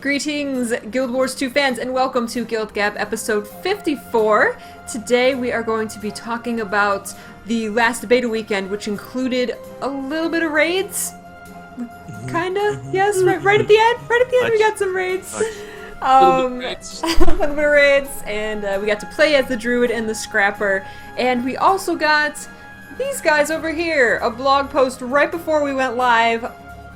Greetings, Guild Wars 2 fans, and welcome to GuildGab episode 54. Today we are going to be talking about the last beta weekend, which included a little bit of raids. Kinda, yes, right at the end. Right at the end, we got some raids. A little bit of raids, and we got to play as the Druid and the Scrapper, and we also got these guys over here, a blog post right before we went live,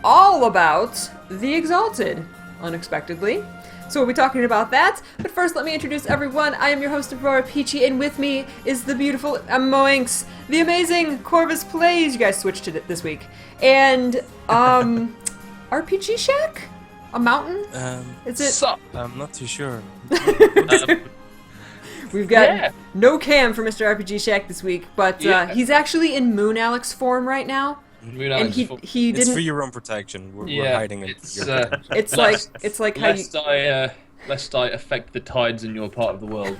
all about the Exalted, unexpectedly. So we'll be talking about that, but first let me introduce everyone. I am your host, AuroraPeachy, and with me is the beautiful Moinks, the amazing Corvus Plays, you guys switched to it this week, and, RPG Shack? A mountain? Is it? I'm not too sure. We've got no cam for Mr. RPG Shack this week, but he's actually in Moon Alex form right now. And he didn't. It's for your own protection. We're hiding it. It's like how you. Lest I affect the tides in your part of the world.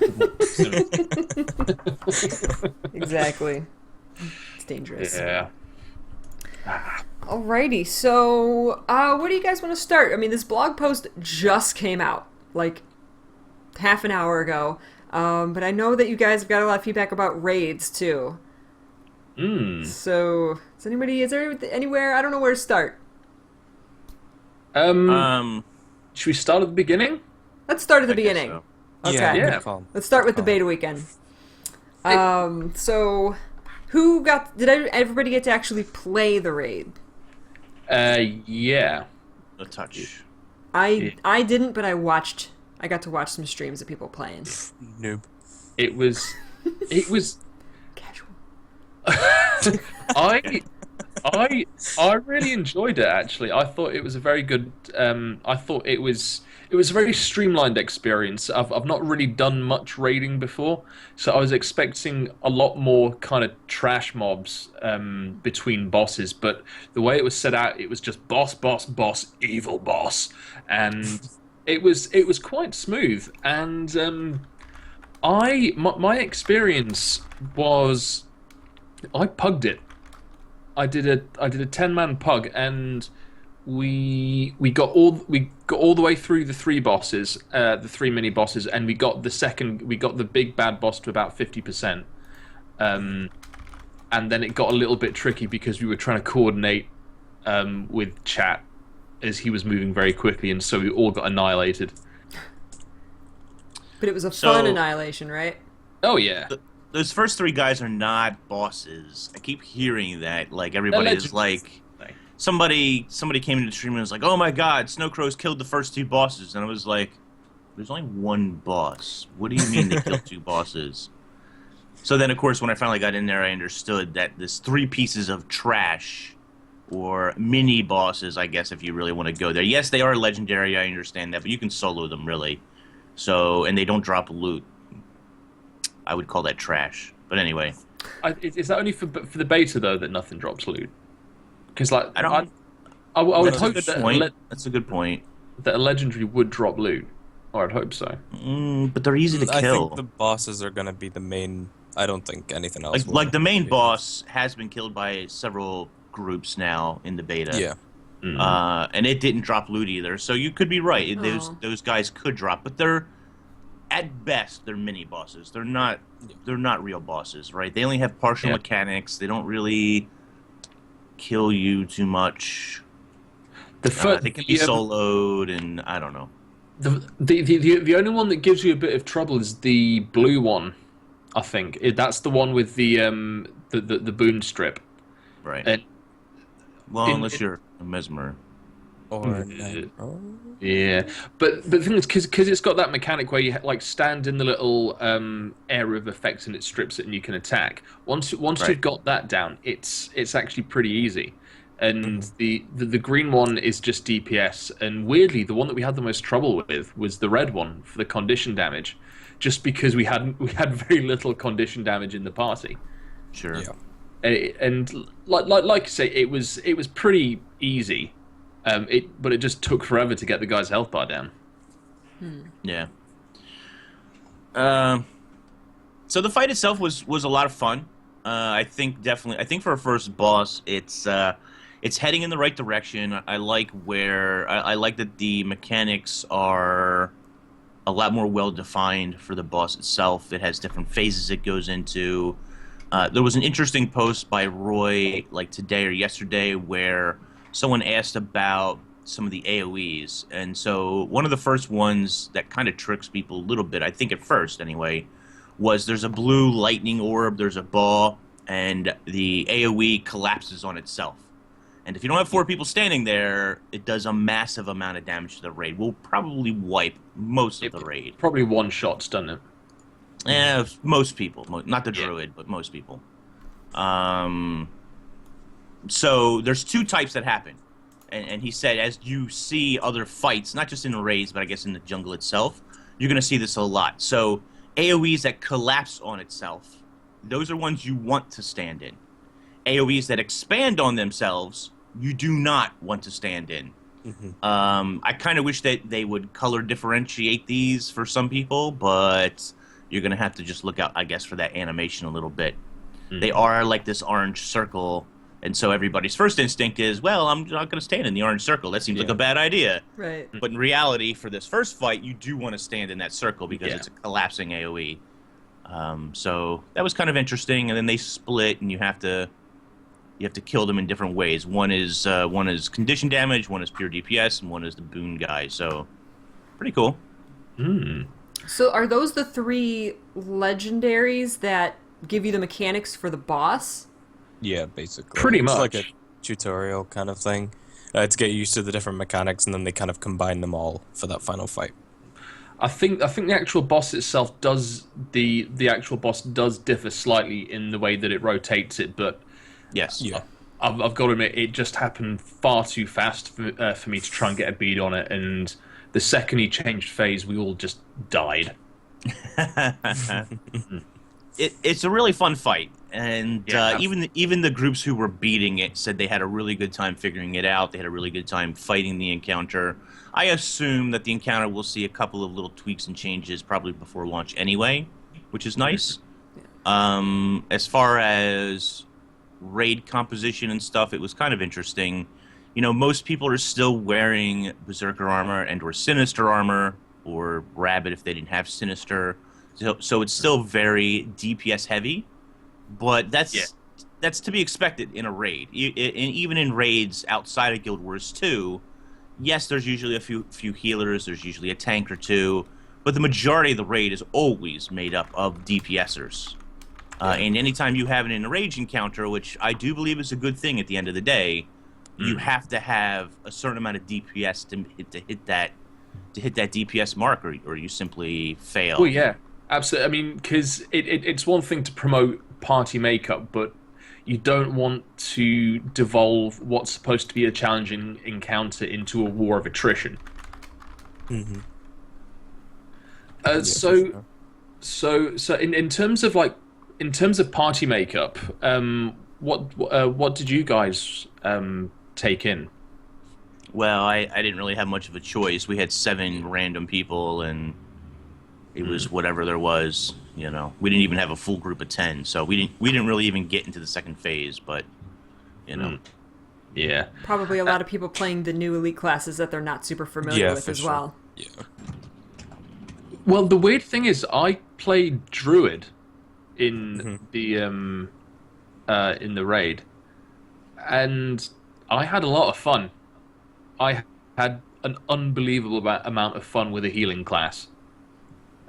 Exactly. It's dangerous. Yeah. Alrighty, so where do you guys want to start? I mean, this blog post just came out, like half an hour ago. But I know that you guys have got a lot of feedback about raids too. So, is there anywhere? I don't know where to start. Should we start at the beginning? Let's start at the beginning. So. Okay. Yeah. Let's start with the beta weekend. So, did everybody get to actually play the raid? Yeah. A touch. I didn't, but I got to watch some streams of people playing. Noob. It was Casual. I really enjoyed it, actually. I thought it was a very good I thought it was a very streamlined experience. I've not really done much raiding before, so I was expecting a lot more kind of trash mobs between bosses, but the way it was set out, it was just boss, evil boss, and it was quite smooth. And my experience was I pugged it. I did a 10-man pug, and we got all the way through the three bosses, the three mini bosses, and we got the big bad boss to about 50%. And then it got a little bit tricky because we were trying to coordinate with chat as he was moving very quickly, and so we all got annihilated. But it was a fun annihilation, right? Oh yeah. Those first three guys are not bosses. I keep hearing that. Like, everybody is like... Somebody came into the stream and was like, oh my god, Snowcrows killed the first two bosses. And I was like, there's only one boss. What do you mean they killed two bosses? So then, of course, when I finally got in there, I understood that there's three pieces of trash, or mini bosses, I guess, if you really want to go there. Yes, they are legendary, I understand that, but you can solo them, really. So, and they don't drop loot. I would call that trash. But anyway. Is that only for the beta, though, that nothing drops loot? Because, like, I would hope that's a good point. That a legendary would drop loot. Or I'd hope so. But they're easy to kill. I think the bosses are going to be the main... I don't think anything else Like the main boss has been killed by several groups now in the beta. Yeah. And it didn't drop loot either. So you could be right. Those guys could drop. But they're... At best, they're mini bosses. They're not real bosses, right? They only have partial mechanics. They don't really kill you too much. They can be soloed, and I don't know. The only one that gives you a bit of trouble is the blue one. I think that's the one with the boon strip. Right. Unless you're a mesmer. Yeah, but the thing is, because it's got that mechanic where you like stand in the little area of effects and it strips it and you can attack. Once you've got that down, it's actually pretty easy. And the green one is just DPS, and weirdly, the one that we had the most trouble with was the red one for the condition damage, just because we had very little condition damage in the party. Sure. Yeah. And like I say, it was pretty easy. But it just took forever to get the guy's health bar down. Yeah. So the fight itself was a lot of fun. I think for a first boss, it's heading in the right direction. I like I like that the mechanics are a lot more well defined for the boss itself. It has different phases it goes into. There was an interesting post by Roy, like today or yesterday, where someone asked about some of the AoEs, and so one of the first ones that kind of tricks people a little bit, I think at first anyway, was there's a blue lightning orb, there's a ball, and the AoE collapses on itself. And if you don't have 4 people standing there, it does a massive amount of damage to the raid. We'll probably wipe most of the raid. Probably one shots, doesn't it? Yeah, most people. Not the druid, but most people. So there's 2 types that happen. And he said, as you see other fights, not just in the raids, but I guess in the jungle itself, you're going to see this a lot. So AoEs that collapse on itself, those are ones you want to stand in. AoEs that expand on themselves, you do not want to stand in. I kind of wish that they would color differentiate these for some people, but you're going to have to just look out, I guess, for that animation a little bit. They are like this orange circle. And so everybody's first instinct is, well, I'm not going to stand in the orange circle. That seems like a bad idea. Right. But in reality, for this first fight, you do want to stand in that circle because it's a collapsing AoE. So that was kind of interesting. And then they split, and you have to kill them in different ways. One is condition damage, one is pure DPS, and one is the boon guy. So pretty cool. So are those the 3 legendaries that give you the mechanics for the boss? Yeah, basically. Pretty much. It's like a tutorial kind of thing to get used to the different mechanics, and then they kind of combine them all for that final fight. I think the actual boss itself does the actual boss does differ slightly in the way that it rotates it, but Yes. Yeah. I've got to admit it just happened far too fast for me to try and get a bead on it, and the second he changed phase, we all just died. It's a really fun fight, and even the groups who were beating it said they had a really good time figuring it out. They had a really good time fighting the encounter. I assume that the encounter will see a couple of little tweaks and changes probably before launch anyway, which is nice. As far as raid composition and stuff, it was kind of interesting. You know, most people are still wearing Berserker armor and or Sinister armor, or Rabbit if they didn't have Sinister. So it's still very DPS heavy, but that's to be expected in a raid. And even in raids outside of Guild Wars 2, yes, there's usually a few healers, there's usually a tank or 2, but the majority of the raid is always made up of DPSers. And anytime you have an enrage encounter, which I do believe is a good thing at the end of the day, you have to have a certain amount of DPS to hit that DPS mark, or you simply fail. Oh yeah, absolutely. I mean, because it's one thing to promote party makeup, but you don't want to devolve what's supposed to be a challenging encounter into a war of attrition. So in terms of party makeup, what did you guys take in? Well, I didn't really have much of a choice. We had 7 random people, and it was whatever there was. You know, we didn't even have a full group of 10, so we didn't really even get into the second phase. But you know, yeah, Probably a lot of people playing the new elite classes that they're not super familiar with as well. Yeah. Well, the weird thing is, I played Druid in the raid, and I had a lot of fun. I had an unbelievable amount of fun with a healing class,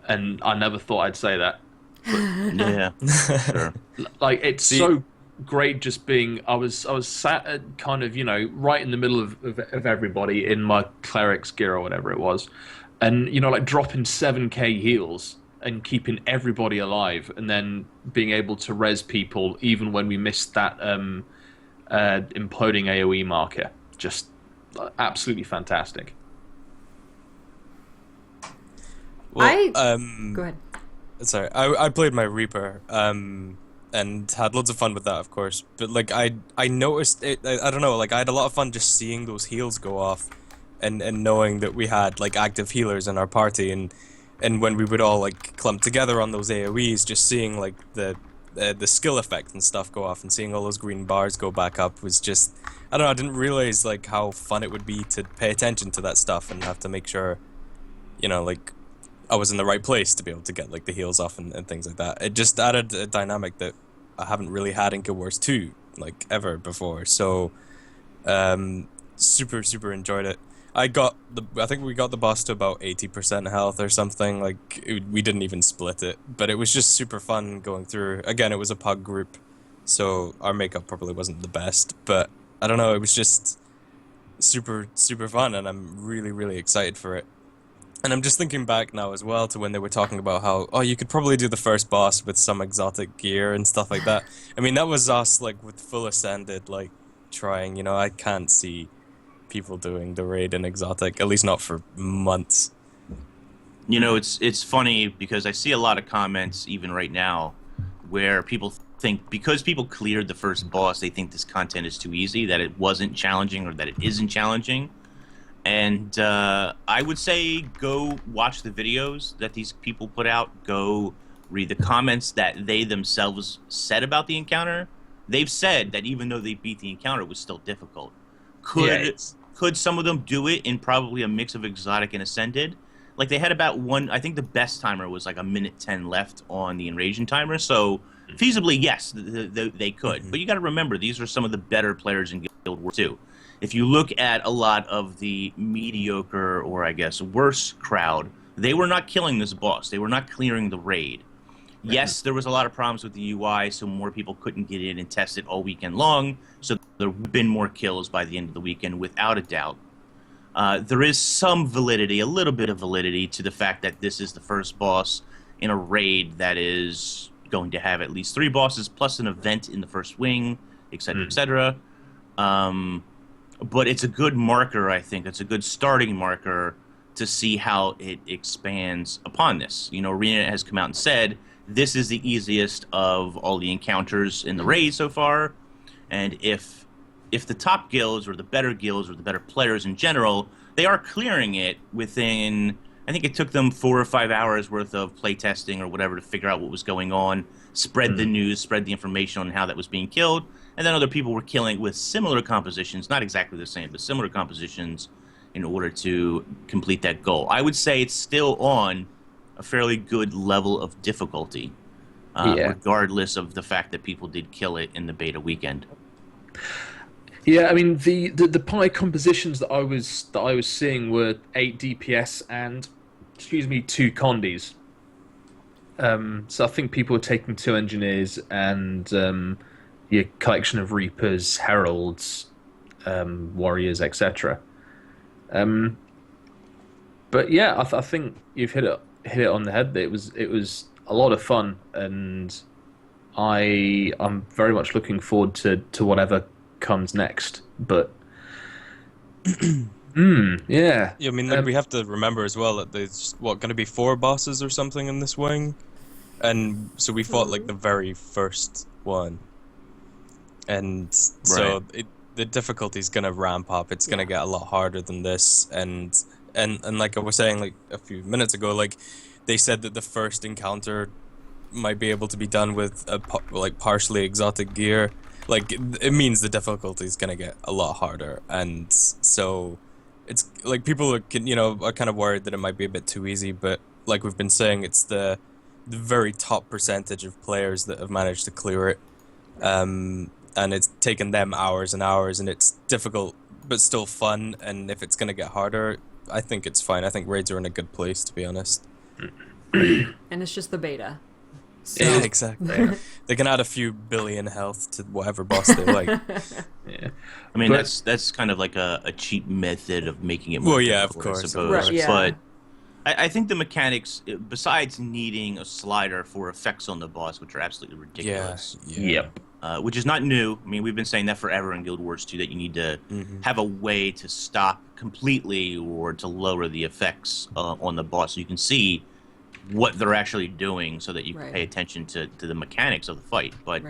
and I never thought I'd say that. yeah, sure. Like, it's so great just being. I was sat at kind of, you know, right in the middle of everybody in my cleric's gear or whatever it was, and, you know, like dropping 7k heals and keeping everybody alive, and then being able to res people even when we missed that imploding AoE marker. Just absolutely fantastic. Well, Go ahead. Sorry, I played my Reaper, and had loads of fun with that, of course. But like, I noticed it. I don't know. Like, I had a lot of fun just seeing those heals go off, and knowing that we had like active healers in our party, and when we would all like clump together on those AoEs, just seeing like the the skill effect and stuff go off, and seeing all those green bars go back up was just, I don't know, I didn't realize like how fun it would be to pay attention to that stuff and have to make sure, like I was in the right place to be able to get like the heals off and things like that. It just added a dynamic that I haven't really had in Guild Wars 2 like ever before. So super enjoyed it. I think we got the boss to about 80% health or something. Like we didn't even split it, but it was just super fun going through. Again, it was a pug group, so our makeup probably wasn't the best, but I don't know, it was just super fun, and I'm really excited for it. And I'm just thinking back now as well to when they were talking about how, oh, you could probably do the first boss with some exotic gear and stuff like that. I mean, that was us like with full ascended, like trying. I can't see people doing the raid in exotic, at least not for months. It's funny because I see a lot of comments even right now where people think because people cleared the first boss, they think this content is too easy, that it wasn't challenging or that it isn't challenging. And I would say go watch the videos that these people put out, go read the comments that they themselves said about the encounter. They've said that even though they beat the encounter, it was still difficult. Could some of them do it in probably a mix of exotic and ascended? Like they had about I think the best timer was like 1:10 left on the invasion timer. So feasibly, yes, they could. But you got to remember, these are some of the better players in Guild Wars 2. If you look at a lot of the mediocre or I guess worse crowd, they were not killing this boss. They were not clearing the raid. Yes, there was a lot of problems with the UI, so more people couldn't get in and test it all weekend long. So there have been more kills by the end of the weekend, without a doubt. There is some validity, a little bit of validity, to the fact that this is the first boss in a raid that is going to have at least 3 bosses plus an event in the first wing, etc., etc. But it's a good marker, I think. It's a good starting marker to see how it expands upon this. ArenaNet has come out and said, this is the easiest of all the encounters in the raid so far, and if the top guilds or the better guilds or the better players in general, they are clearing it within, I think it took them 4 or 5 hours worth of playtesting or whatever to figure out what was going on, spread the news, spread the information on how that was being killed, and then other people were killing with similar compositions, not exactly the same, but similar compositions in order to complete that goal. I would say it's still on a fairly good level of difficulty, regardless of the fact that people did kill it in the beta weekend. Yeah, I mean the pie compositions that I was seeing were 8 DPS and 2 condies. So I think people were taking 2 engineers and your collection of reapers, heralds, warriors, etc. But yeah, I think you've hit it on the head. It was a lot of fun, and I'm very much looking forward to whatever comes next. But yeah. I mean, we have to remember as well that there's going to be 4 bosses or something in this wing, and so we fought like the very first one, and so the difficulty is going to ramp up. It's going to get a lot harder than this, and like I was saying like a few minutes ago, like they said that the first encounter might be able to be done with like partially exotic gear. Like it means the difficulty is going to get a lot harder, and so it's like people are kind of worried that it might be a bit too easy, but like we've been saying, it's the very top percentage of players that have managed to clear it, and it's taken them hours and hours, and it's difficult but still fun. And if it's going to get harder, I think it's fine. I think raids are in a good place, to be honest. And it's just the beta. So. Yeah, exactly. They can add a few billion health to whatever boss they like. Yeah, I mean that's kind of like a cheap method of making it more. Well, yeah, of course, I suppose. Right, yeah. But I think the mechanics, besides needing a slider for effects on the boss, which are absolutely ridiculous. Yeah. Yep. Which is not new. I mean, we've been saying that forever in Guild Wars 2, that you need to have a way to stop completely or to lower the effects on the boss so you can see what they're actually doing, so that you can pay attention to the mechanics of the fight. But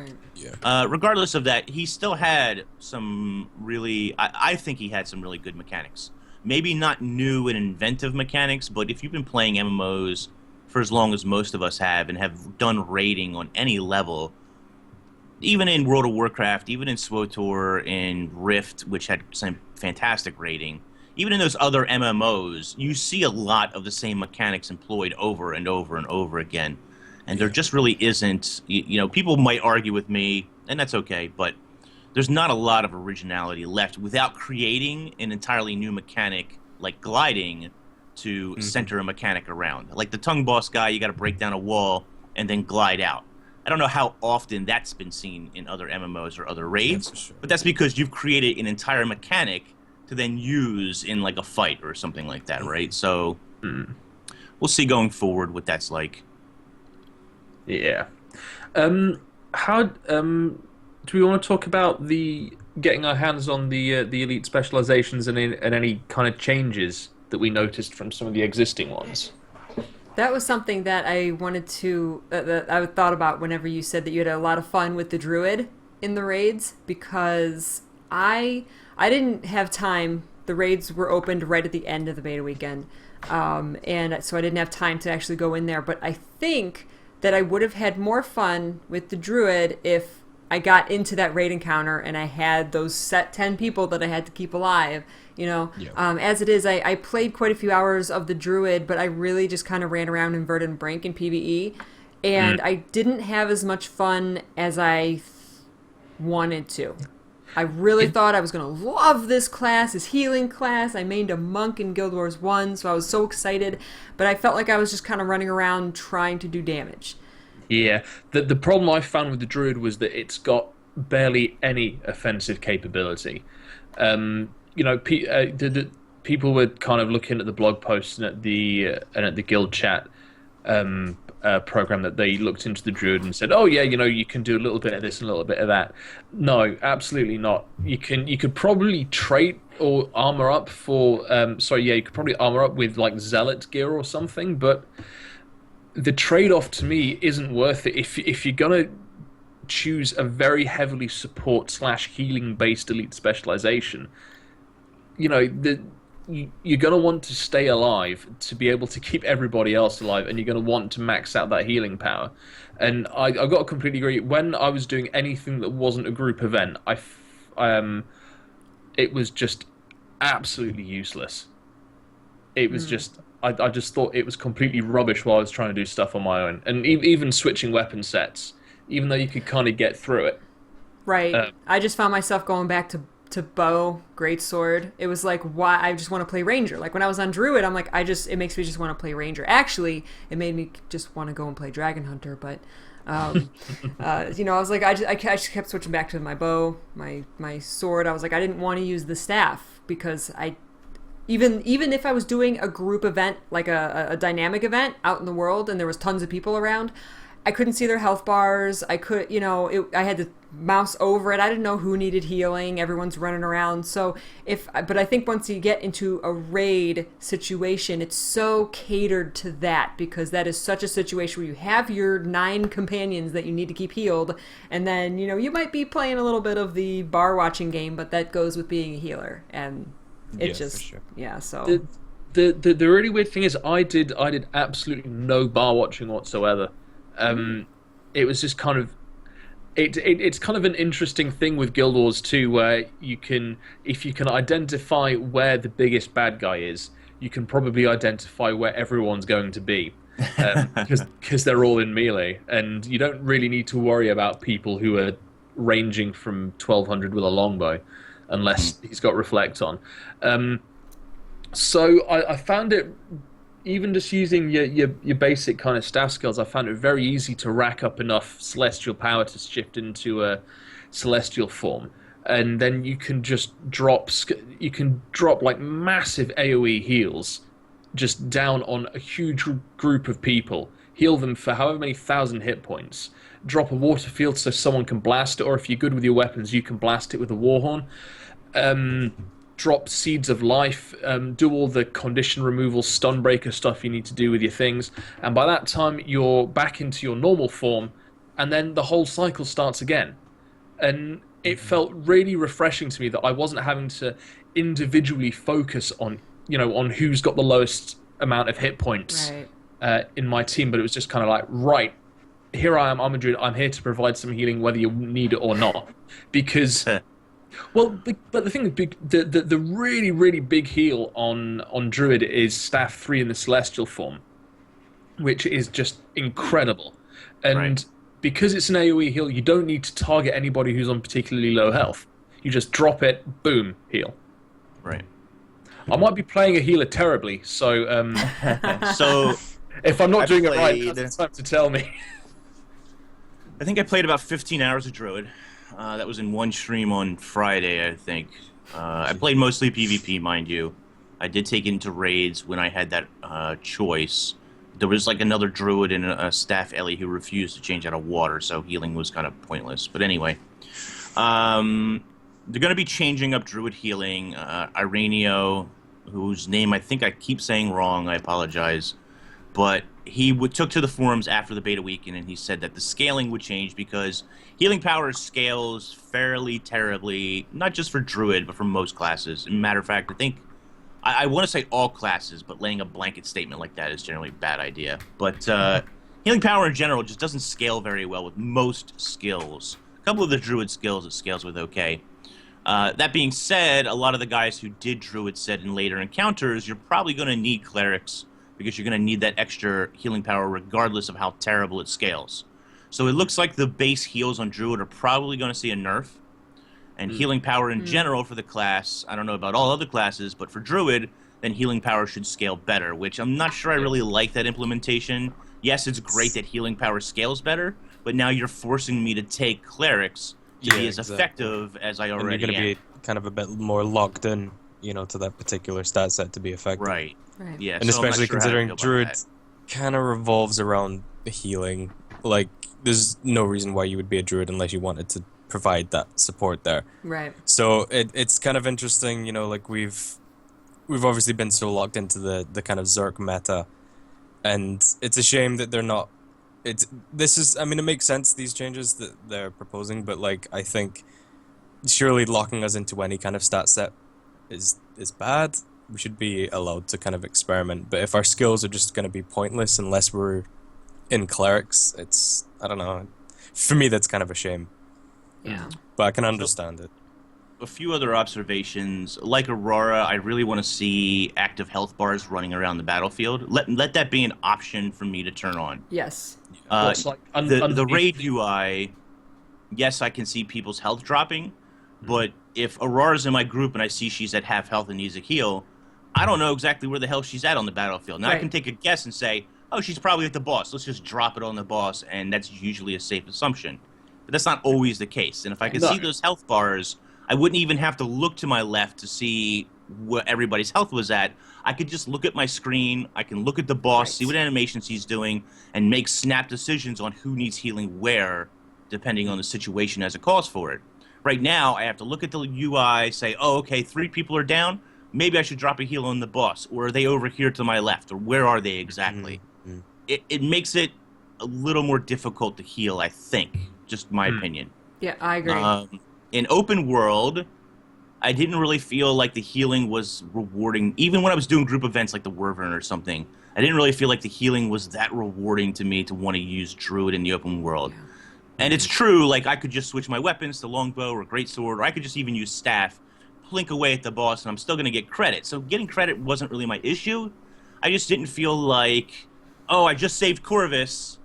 regardless of that, he still had some really, I think he had some really good mechanics. Maybe not new and inventive mechanics, but if you've been playing MMOs for as long as most of us have and have done raiding on any level, even in World of Warcraft, even in SWTOR, in Rift, which had some fantastic rating, even in those other MMOs, you see a lot of the same mechanics employed over and over and over again. And there just really isn't, people might argue with me, and that's okay, but there's not a lot of originality left without creating an entirely new mechanic like gliding to center a mechanic around. Like the tongue boss guy, you got to break down a wall and then glide out. I don't know how often that's been seen in other MMOs or other raids, but that's because you've created an entire mechanic to then use in like a fight or something like that, right? So we'll see going forward what that's like. Yeah. How do we want to talk about the getting our hands on the elite specializations and any kind of changes that we noticed from some of the existing ones? That was something that I wanted to, that I thought about whenever you said that you had a lot of fun with the druid in the raids, because I didn't have time. The raids were opened right at the end of the beta weekend, and so I didn't have time to actually go in there, but I think that I would have had more fun with the druid if I got into that raid encounter and I had those set 10 people that I had to keep alive. As it is, I played quite a few hours of the druid, but I really just kind of ran around in Verdant Brink in PvE, and I didn't have as much fun as I wanted to. I really thought I was going to love this class, this healing class. I mained a monk in Guild Wars 1, so I was so excited, but I felt like I was just kind of running around trying to do damage. Yeah, the problem I found with the druid was that it's got barely any offensive capability. People were kind of looking at the blog posts and at the guild chat program that they looked into the druid and said, "Oh yeah, you can do a little bit of this and a little bit of that." No, absolutely not. You could probably trait or armor up for. You could probably armor up with like zealot gear or something, but the trade-off to me isn't worth it. If you're gonna choose a very heavily support/healing based elite specialization, you're going to want to stay alive to be able to keep everybody else alive, and you're going to want to max out that healing power. And I got to completely agree. When I was doing anything that wasn't a group event, it was just absolutely useless. It was just... I just thought it was completely rubbish while I was trying to do stuff on my own. And even switching weapon sets, even though you could kind of get through it. Right. I just found myself going back to bow, greatsword. It was like, why? I just want to play ranger. Like when I was on druid, I'm like, it makes me just want to play ranger. Actually, it made me just want to go and play dragon hunter. But, I was like, I just kept switching back to my bow, my sword. I was like, I didn't want to use the staff because even if I was doing a group event, like a dynamic event out in the world and there was tons of people around, I couldn't see their health bars. I I had to mouse over it. I didn't know who needed healing. Everyone's running around. But I think once you get into a raid situation, it's so catered to that, because that is such a situation where you have your 9 companions that you need to keep healed. And then, you might be playing a little bit of the bar watching game, but that goes with being a healer. And it for sure. So the really weird thing is I did absolutely no bar watching whatsoever. It was just kind of it's kind of an interesting thing with Guild Wars 2, where if you can identify where the biggest bad guy is, you can probably identify where everyone's going to be, because they're all in melee, and you don't really need to worry about people who are ranging from 1200 with a longbow, unless he's got reflect on. So I found it, even just using your basic kind of staff skills, I found it very easy to rack up enough celestial power to shift into a celestial form, and then you can just drop like massive AoE heals just down on a huge group of people, heal them for however many thousand hit points, drop a water field so someone can blast it, or if you're good with your weapons, you can blast it with a warhorn. Drop seeds of life, do all the condition removal, stun breaker stuff you need to do with your things, and by that time you're back into your normal form, and then the whole cycle starts again. And it felt really refreshing to me that I wasn't having to individually focus on who's got the lowest amount of hit points in my team, but it was just kind of like, right, here I am, I'm a druid. I'm here to provide some healing, whether you need it or not. Because, well, but the thing is, the really really big heal on druid is staff 3 in the celestial form, which is just incredible. Right. And because it's an AoE heal, you don't need to target anybody who's on particularly low health. You just drop it, boom, heal. Right. I might be playing a healer terribly, so So if I'm not I doing it right, played- that's time to tell me. I think I played about 15 hours of Druid. That was in one stream on Friday, I think. I played mostly PvP, mind you. I did take into raids when I had that choice. There was like another Druid and a staff Ellie who refused to change out of water, so healing was kind of pointless. But anyway, they're going to be changing up Druid healing. Ireneo, whose name I think I keep saying wrong, I apologize. But he took to the forums after the beta weekend, and he said that the scaling would change because healing power scales fairly terribly, not just for Druid, but for most classes. As a matter of fact, I think I want to say all classes, but laying a blanket statement like that is generally a bad idea. But healing power in general just doesn't scale very well with most skills. A couple of the Druid skills it scales with okay. That being said, a lot of the guys who did Druid said in later encounters, you're probably going to need clerics because you're going to need that extra healing power regardless of how terrible it scales. So it looks like the base heals on Druid are probably going to see a nerf. And healing power in general for the class, I don't know about all other classes, but for Druid, then healing power should scale better, which I'm not sure I really like that implementation. Yes, it's great that healing power scales better, but now you're forcing me to take clerics to be as effective as I already am. And you're going to be kind of a bit more locked in, you know, to that particular stat set to be effective. Right. Yeah, And so I'm not especially sure how to considering feel about Druid that. kind of revolves around healing. Like, there's no reason why you would be a Druid unless you wanted to provide that support there. Right. So it's kind of interesting, you know, like we've obviously been so locked into the kind of Zerk meta, and it's a shame that they're not. It makes sense, these changes that they're proposing, but like I think surely locking us into any kind of stat set is bad. We should be allowed to kind of experiment, but if our skills are just going to be pointless unless we're in clerics, it's, I don't know. For me, that's kind of a shame. Yeah. But I can understand it. A few other observations. Like Aurora, I really want to see active health bars running around the battlefield. Let that be an option for me to turn on. Yes. The raid UI, yes, I can see people's health dropping, but if Aurora's in my group and I see she's at half health and needs a heal, I don't know exactly where the hell she's at on the battlefield. Now I can take a guess and say, oh, she's probably at the boss. Let's just drop it on the boss, and that's usually a safe assumption. But that's not always the case. And if I could see those health bars, I wouldn't even have to look to my left to see where everybody's health was at. I could just look at my screen, I can look at the boss, see what animations he's doing, and make snap decisions on who needs healing where, depending on the situation as it calls for it. Right now, I have to look at the UI, say, oh, okay, 3 people are down. Maybe I should drop a heal on the boss. Or are they over here to my left? Or where are they exactly? It makes it a little more difficult to heal, I think. Just my opinion. Yeah, I agree. In open world, I didn't really feel like the healing was rewarding. Even when I was doing group events like the Wyvern or something, I didn't really feel like the healing was that rewarding to me to want to use Druid in the open world. Yeah. And it's true, like I could just switch my weapons to longbow or greatsword, or I could just even use staff, plink away at the boss, and I'm still going to get credit. So getting credit wasn't really my issue. I just didn't feel like, oh, I just saved Corvus.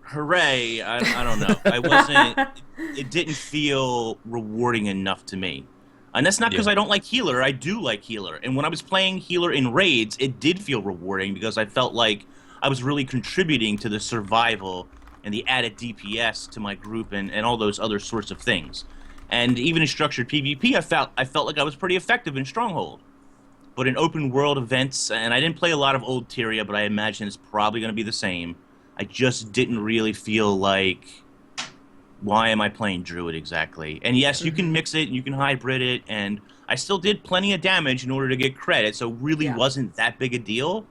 Hooray. I don't know. I wasn't, it didn't feel rewarding enough to me. And that's not because I don't like healer. I do like healer. And when I was playing healer in raids, it did feel rewarding because I felt like I was really contributing to the survival and the added DPS to my group and all those other sorts of things. And even in structured PvP, I felt like I was pretty effective in Stronghold. But in open world events, and I didn't play a lot of old Tyria, but I imagine it's probably going to be the same, I just didn't really feel like, why am I playing Druid exactly? And yes, you can mix it, you can hybrid it, and I still did plenty of damage in order to get credit, so it really wasn't that big a deal.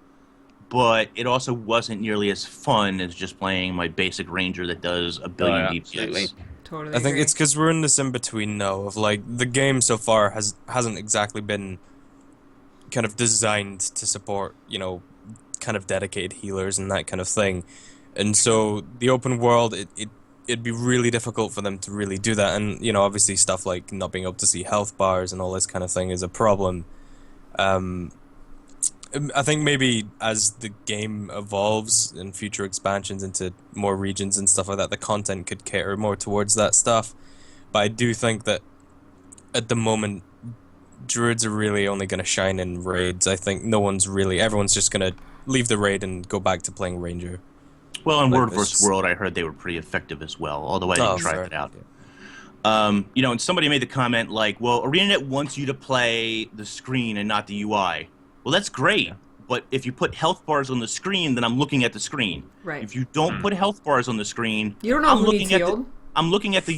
But it also wasn't nearly as fun as just playing my basic ranger that does a billion DPS. Totally. I think it's because we're in this in between now of like the game so far hasn't exactly been kind of designed to support, you know, kind of dedicated healers and that kind of thing. And so the open world, it'd be really difficult for them to really do that. And, you know, obviously stuff like not being able to see health bars and all this kind of thing is a problem. I think maybe as the game evolves and future expansions into more regions and stuff like that, the content could cater more towards that stuff. But I do think that at the moment, druids are really only going to shine in raids. I think everyone's just going to leave the raid and go back to playing ranger. Well, in Like World this. vs. World, I heard they were pretty effective as well, although I didn't try fair. that out. You know, and somebody made the comment like, well, ArenaNet wants you to play the screen and not the UI. Well, that's great, but if you put health bars on the screen, then I'm looking at the screen. Right. If you don't put health bars on the screen, You don't know who needs healed. I'm looking at the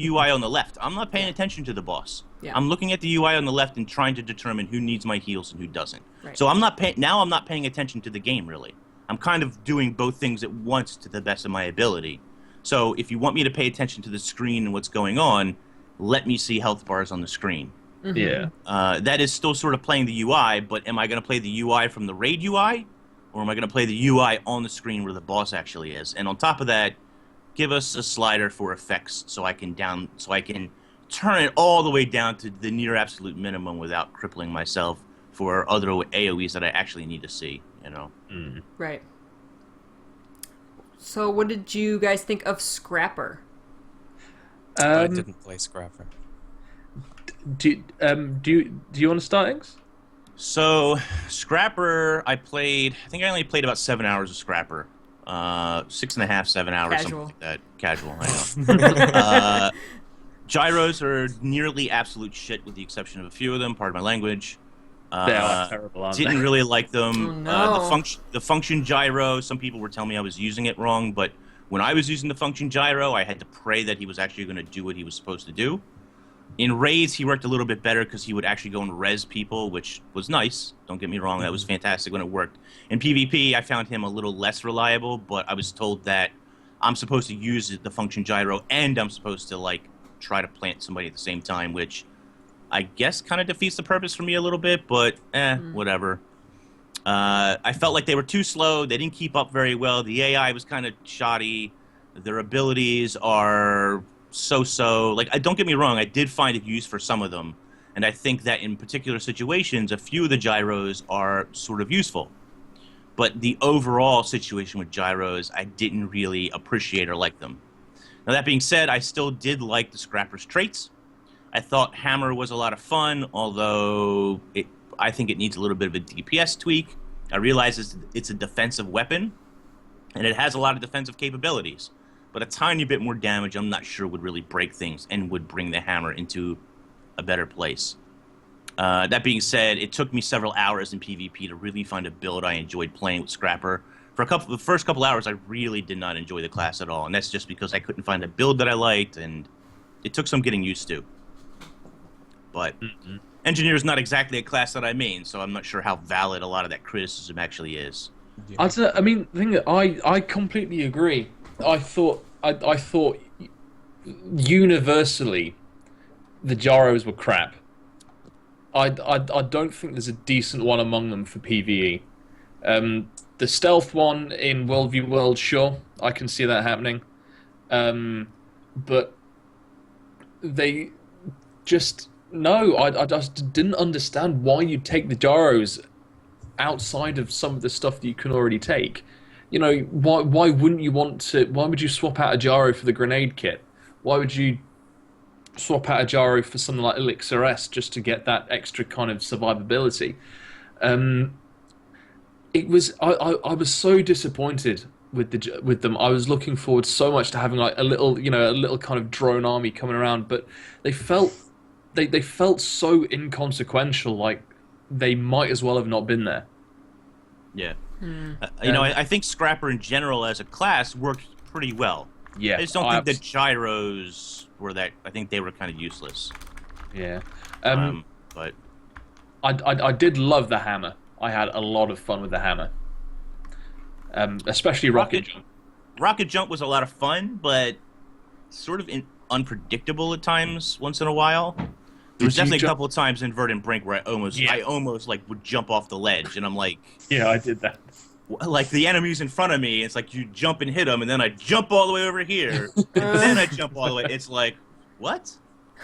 UI on the left. I'm not paying attention to the boss. Yeah. I'm looking at the UI on the left and trying to determine who needs my heals and who doesn't. Right. So I'm not paying attention to the game really. I'm kind of doing both things at once to the best of my ability. So if you want me to pay attention to the screen and what's going on, let me see health bars on the screen. Yeah. That is still sort of playing the UI, but am I going to play the UI from the raid UI, or am I going to play the UI on the screen where the boss actually is? And on top of that, give us a slider for effects so I can turn it all the way down to the near absolute minimum without crippling myself for other AoEs that I actually need to see. You know. Right. So, what did you guys think of Scrapper? I didn't play Scrapper. Do you want to start, Ings? So, Scrapper, I think I only played about 7 hours of Scrapper. 6.5, 7 hours, Casual. something like that. Casual, I know. Gyros are nearly absolute shit with the exception of a few of them, pardon my language. They are terrible, aren't Didn't they? really like them. Oh, no. The function gyro, some people were telling me I was using it wrong, but when I was using the function gyro, I had to pray that he was actually going to do what he was supposed to do. In raids, he worked a little bit better because he would actually go and res people, which was nice. Don't get me wrong, that was fantastic when it worked. In PvP, I found him a little less reliable, but I was told that I'm supposed to use the function gyro and I'm supposed to, like, try to plant somebody at the same time, which I guess kind of defeats the purpose for me a little bit, but whatever. I felt like they were too slow. They didn't keep up very well. The AI was kind of shoddy. Their abilities are so-so. Like, don't get me wrong, I did find it used for some of them, and I think that in particular situations, a few of the gyros are sort of useful. But the overall situation with gyros, I didn't really appreciate or like them. Now, that being said, I still did like the Scrapper's traits. I thought Hammer was a lot of fun, although I think it needs a little bit of a DPS tweak. I realize it's a defensive weapon, and it has a lot of defensive capabilities. But a tiny bit more damage, I'm not sure, would really break things and would bring the Hammer into a better place. That being said, it took me several hours in PvP to really find a build I enjoyed playing with Scrapper. For the first couple hours, I really did not enjoy the class at all, and that's just because I couldn't find a build that I liked, and it took some getting used to. But Engineer is not exactly a class that I main, so I'm not sure how valid a lot of that criticism actually is. I mean, the thing that I completely agree. I thought universally the gyros were crap. I don't think there's a decent one among them for PvE. The stealth one in World v World, sure, I can see that happening. But they just... No, I just didn't understand why you'd take the gyros outside of some of the stuff that you can already take. You know, why wouldn't you want to... Why would you swap out a gyro for the grenade kit? Why would you swap out a gyro for something like Elixir S just to get that extra kind of survivability? It was... I was so disappointed with them. I was looking forward so much to having like a little kind of drone army coming around, but they felt so inconsequential, like they might as well have not been there. Yeah. You know, I think Scrapper in general as a class worked pretty well. Yeah. I just don't think the gyros were that... I think they were kind of useless. Yeah. But I did love the hammer. I had a lot of fun with the hammer. Especially Rocket Jump. Rocket Jump was a lot of fun, but sort of unpredictable at times once in a while. There was definitely a couple of times in Verdant Brink where I almost like would jump off the ledge, and I'm like... Yeah, I did that. like the enemy's in front of me. It's like you jump and hit them, and then I jump all the way over here, and then I jump all the way. It's like, what?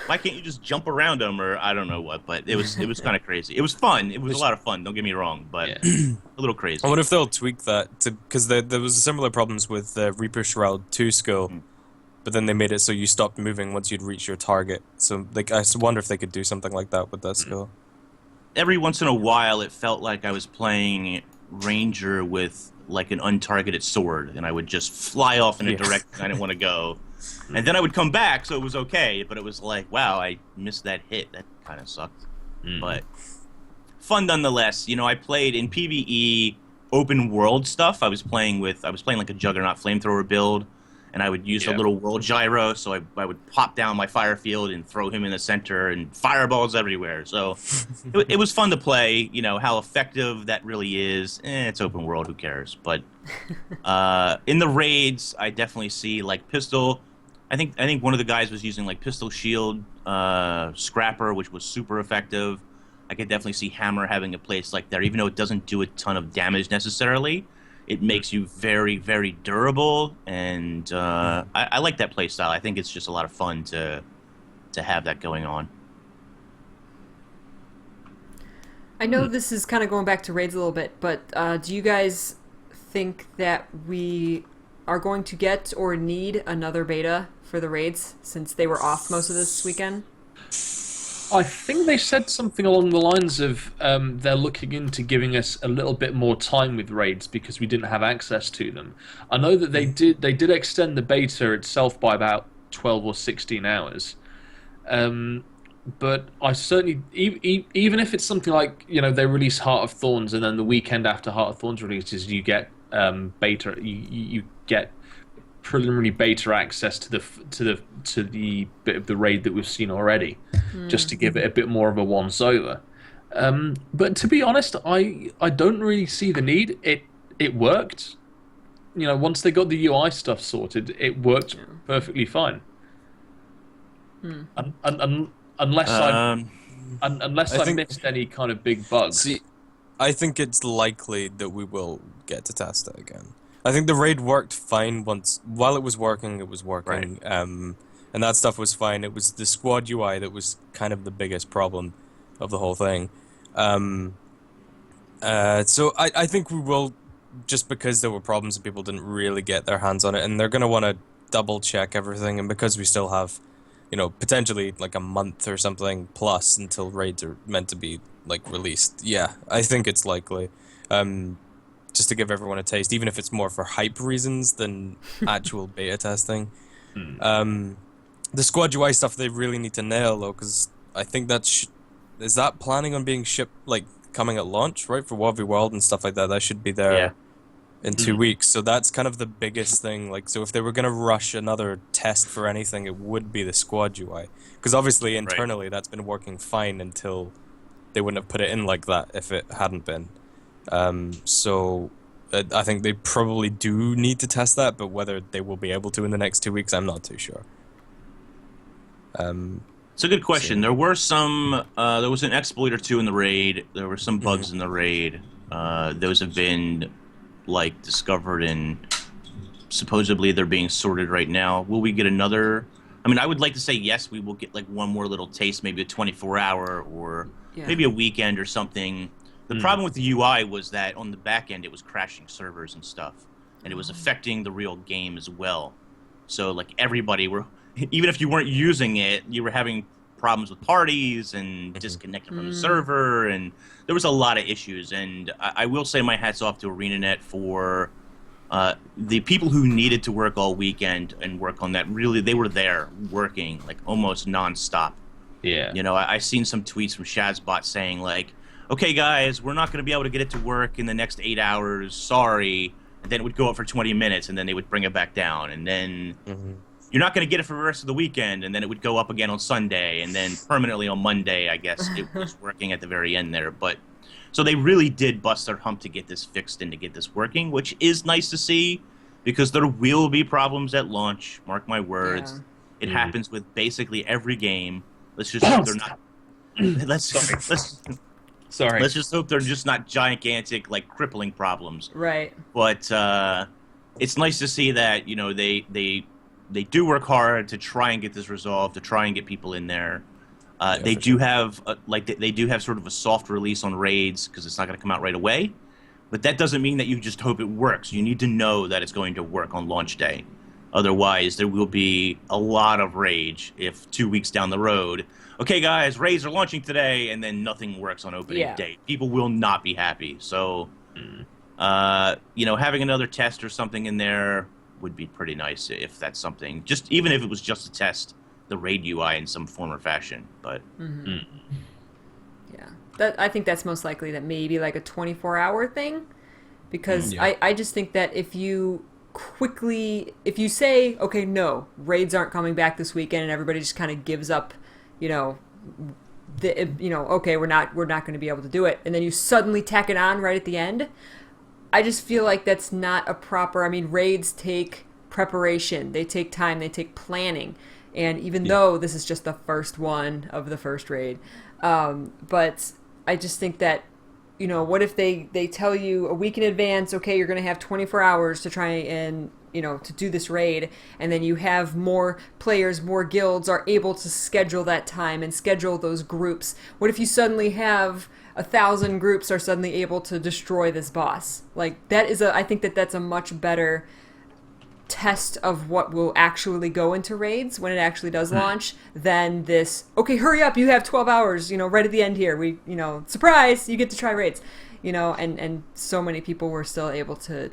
Why can't you just jump around them, or I don't know what? But it was kind of crazy. It was fun. It was a lot of fun. Don't get me wrong, but a little crazy. I wonder if they'll tweak that because there was similar problems with the Reaper Shroud 2 skill, but then they made it so you stopped moving once you'd reach your target. So like, I wonder if they could do something like that with that skill. Every once in a while, it felt like I was playing Ranger with like an untargeted sword, and I would just fly off in a direction I didn't want to go. And then I would come back, so it was okay, but it was like, wow, I missed that hit. That kind of sucked. But fun nonetheless. You know, I played in PvE open world stuff. I was playing like a Juggernaut flamethrower build, and I would use a little world gyro, so I would pop down my fire field and throw him in the center, and fireballs everywhere. So it was fun to play. You know, how effective that really is. It's open world, who cares? But in the raids, I definitely see like pistol. I think one of the guys was using like pistol shield scrapper, which was super effective. I could definitely see hammer having a place like that, even though it doesn't do a ton of damage necessarily. It makes you very, very durable, and I like that play style. I think it's just a lot of fun to have that going on. I know this is kind of going back to raids a little bit, but do you guys think that we are going to get or need another beta for the raids, since they were off most of this weekend? I think they said something along the lines of they're looking into giving us a little bit more time with raids because we didn't have access to them. I know that they did extend the beta itself by about 12 or 16 hours. But I certainly, even if it's something like, you know, they release Heart of Thorns and then the weekend after Heart of Thorns releases, you get beta, you get preliminary beta access to the bit of the raid that we've seen already, just to give it a bit more of a once over. But to be honest, I don't really see the need. It worked. You know, once they got the UI stuff sorted, it worked perfectly fine. Unless I missed any kind of big bugs. See, I think it's likely that we will get to test it again. I think the raid worked fine while it was working. It was working, Right. and that stuff was fine. It was the squad UI that was kind of the biggest problem of the whole thing. So I think we will, just because there were problems and people didn't really get their hands on it, and they're going to want to double check everything, and because we still have, you know, potentially like a month or something plus until raids are meant to be like released. Yeah, I think it's likely. Just to give everyone a taste, even if it's more for hype reasons than actual beta testing. The squad UI stuff they really need to nail though, because I think is that planning on being shipped, like coming at launch, right, for WoW World and stuff like that. That should be there in 2 weeks. So that's kind of the biggest thing. Like, so if they were gonna rush another test for anything, it would be the squad UI, because obviously internally that's been working fine until they wouldn't have put it in like that if it hadn't been. So I think they probably do need to test that, but whether they will be able to in the next 2 weeks, I'm not too sure. It's a good question. There were some. There was an exploit or two in the raid. There were some bugs in the raid. Those have been like discovered and supposedly they're being sorted right now. Will we get another? I mean, I would like to say yes. We will get like one more little taste, maybe a 24-hour or maybe a weekend or something. The problem with the UI was that on the back end it was crashing servers and stuff, and it was affecting the real game as well. So like everybody were, even if you weren't using it, you were having problems with parties and disconnecting from the server, and there was a lot of issues. And I will say my hat's off to ArenaNet for the people who needed to work all weekend and work on that. Really, they were there working like almost nonstop. Yeah. You know, I seen some tweets from Shazbot saying like, okay, guys, we're not going to be able to get it to work in the next 8 hours. Sorry. And then it would go up for 20 minutes, and then they would bring it back down. And then you're not going to get it for the rest of the weekend, and then it would go up again on Sunday, and then permanently on Monday, I guess, it was working at the very end there. But so they really did bust their hump to get this fixed and to get this working, which is nice to see, because there will be problems at launch. Mark my words. It happens with basically every game. Let's just they're not. Sorry. Let's just hope they're just not gigantic, like crippling problems. Right. But it's nice to see that they do work hard to try and get this resolved, to try and get people in there. They do have they do have sort of a soft release on raids because it's not going to come out right away. But that doesn't mean that you just hope it works. You need to know that it's going to work on launch day. Otherwise, there will be a lot of rage if 2 weeks down the road, okay, guys, raids are launching today, and then nothing works on opening day. People will not be happy. So, having another test or something in there would be pretty nice if that's something. Just even if it was just to test the raid UI in some form or fashion. But yeah, I think that's most likely that maybe like a 24-hour thing, because I just think that if you say, okay, no, raids aren't coming back this weekend, and everybody just kind of gives up, okay, we're not going to be able to do it, and then you suddenly tack it on right at the end. I just feel like that's not a proper. I mean, raids take preparation, they take time, they take planning, and even though this is just the first one of the first raid, but I just think that, what if they tell you a week in advance, okay, you're going to have 24 hours to try and, to do this raid, and then you have more players, more guilds are able to schedule that time and schedule those groups. What if you suddenly have 1,000 groups are suddenly able to destroy this boss? Like, I think that's a much better test of what will actually go into raids when it actually does launch than this, okay, hurry up, you have 12 hours, right at the end here, we, surprise, you get to try raids, and so many people were still able to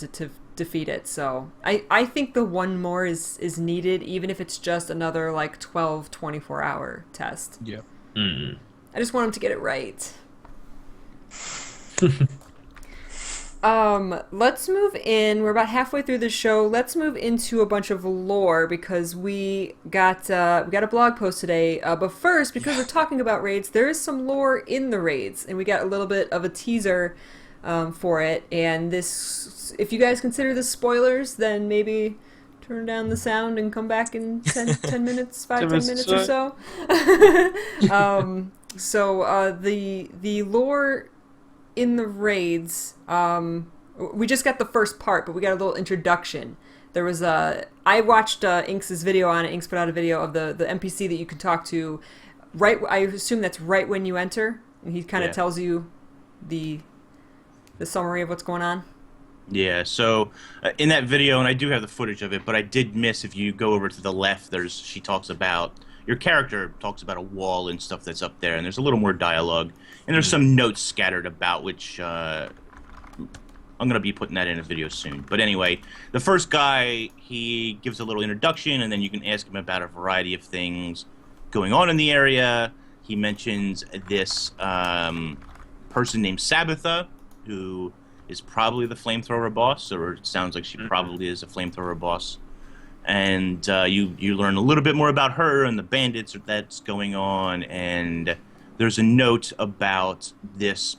defeat it. So I think the one more is needed, even if it's just another like 24 hour test. Yeah. I just want them to get it right. Let's move in. We're about halfway through the show. Let's move into a bunch of lore, because we got a blog post today. But first, because we're talking about raids, there is some lore in the raids, and we got a little bit of a teaser for it. And this, if you guys consider this spoilers, then maybe turn down the sound and come back in 10 minutes, 10 minutes or so. So the lore in the raids, we just got the first part, but we got a little introduction. There was I watched Inks' video on it. Inks put out a video of the NPC that you can talk to. Right, I assume that's right when you enter, and he kind of tells you the summary of what's going on. Yeah, so in that video, and I do have the footage of it, but I did miss, if you go over to the left, your character talks about a wall and stuff that's up there, and there's a little more dialogue, and there's some notes scattered about, which I'm going to be putting that in a video soon. But anyway, the first guy, he gives a little introduction, and then you can ask him about a variety of things going on in the area. He mentions this person named Sabbatha, who is probably the flamethrower boss, or it sounds like she probably is a flamethrower boss. And you learn a little bit more about her and the bandits that's going on, and there's a note about this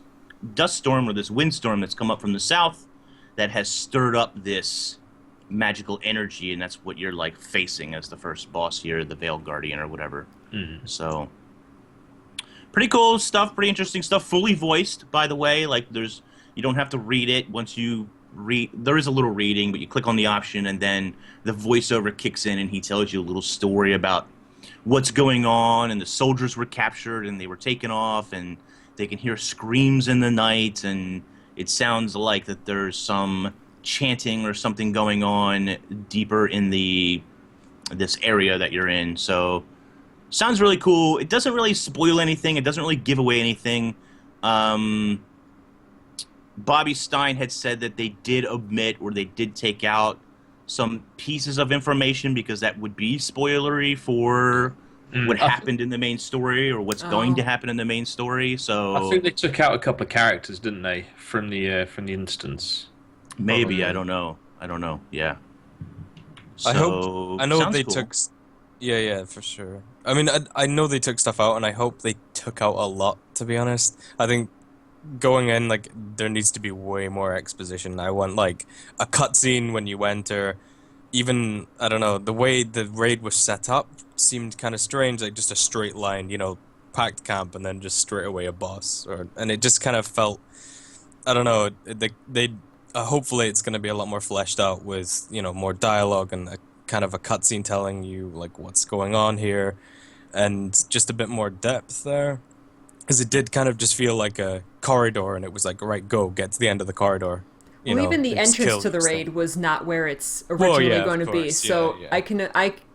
dust storm or this windstorm that's come up from the south that has stirred up this magical energy, and that's what you're like facing as the first boss here, the Veiled Guardian or whatever. So pretty cool stuff, pretty interesting stuff, fully voiced, by the way. Like, you don't have to read it. Once you read, there is a little reading, but you click on the option and then the voiceover kicks in and he tells you a little story about what's going on, and the soldiers were captured and they were taken off, and they can hear screams in the night, and it sounds like that there's some chanting or something going on deeper in this area that you're in. So sounds really cool. It doesn't really spoil anything. It doesn't really give away anything. Bobby Stein had said that they did omit, or they did take out some pieces of information because that would be spoilery for what happened in the main story, or what's going to happen in the main story. So I think they took out a couple of characters, didn't they, from the instance? Maybe. Probably. I don't know. Yeah. I know they cool. took. Yeah, for sure. I mean, I know they took stuff out, and I hope they took out a lot. To be honest, I think going in, like, there needs to be way more exposition. I want like a cutscene when you enter. Even, I don't know, the way the raid was set up seemed kind of strange, like just a straight line, packed camp and then just straight away a boss, and it just kind of felt, I don't know, they hopefully it's going to be a lot more fleshed out with, you know, more dialogue and a kind of a cutscene telling you like what's going on here, and just a bit more depth there, because it did kind of just feel like a corridor, and it was like, right, go get to the end of the corridor. Well, even the entrance to the raid was not where it's originally going to be. So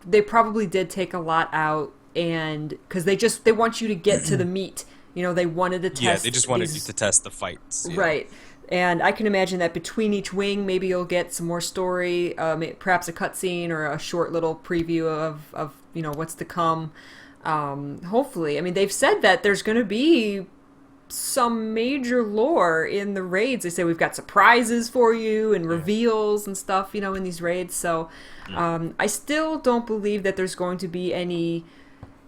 they probably did take a lot out, and because they want you to get to the meat. You know, they wanted to test. Yeah, they just wanted you to test the fights. Yeah. Right. And I can imagine that between each wing, maybe you'll get some more story, perhaps a cutscene or a short little preview of you know, what's to come. Hopefully. I mean, they've said that there's going to be some major lore in the raids. They say we've got surprises for you and reveals and stuff, you know, in these raids. So I still don't believe that there's going to be any...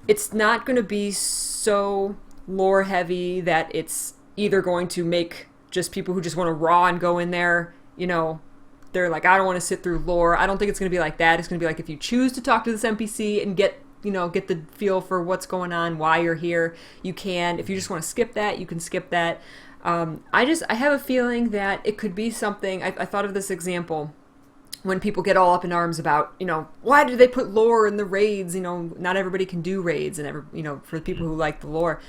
It's not going to be so lore heavy that it's either going to make just people who just want to raw and go in there, you know, they're like, I don't want to sit through lore. I don't think it's going to be like that. It's going to be like, if you choose to talk to this NPC and get the feel for what's going on, why you're here, you can. If you just want to skip that, you can skip that. I have a feeling that it could be something. I thought of this example when people get all up in arms about, you know, why do they put lore in the raids? You know, not everybody can do raids, and for the people who like the lore,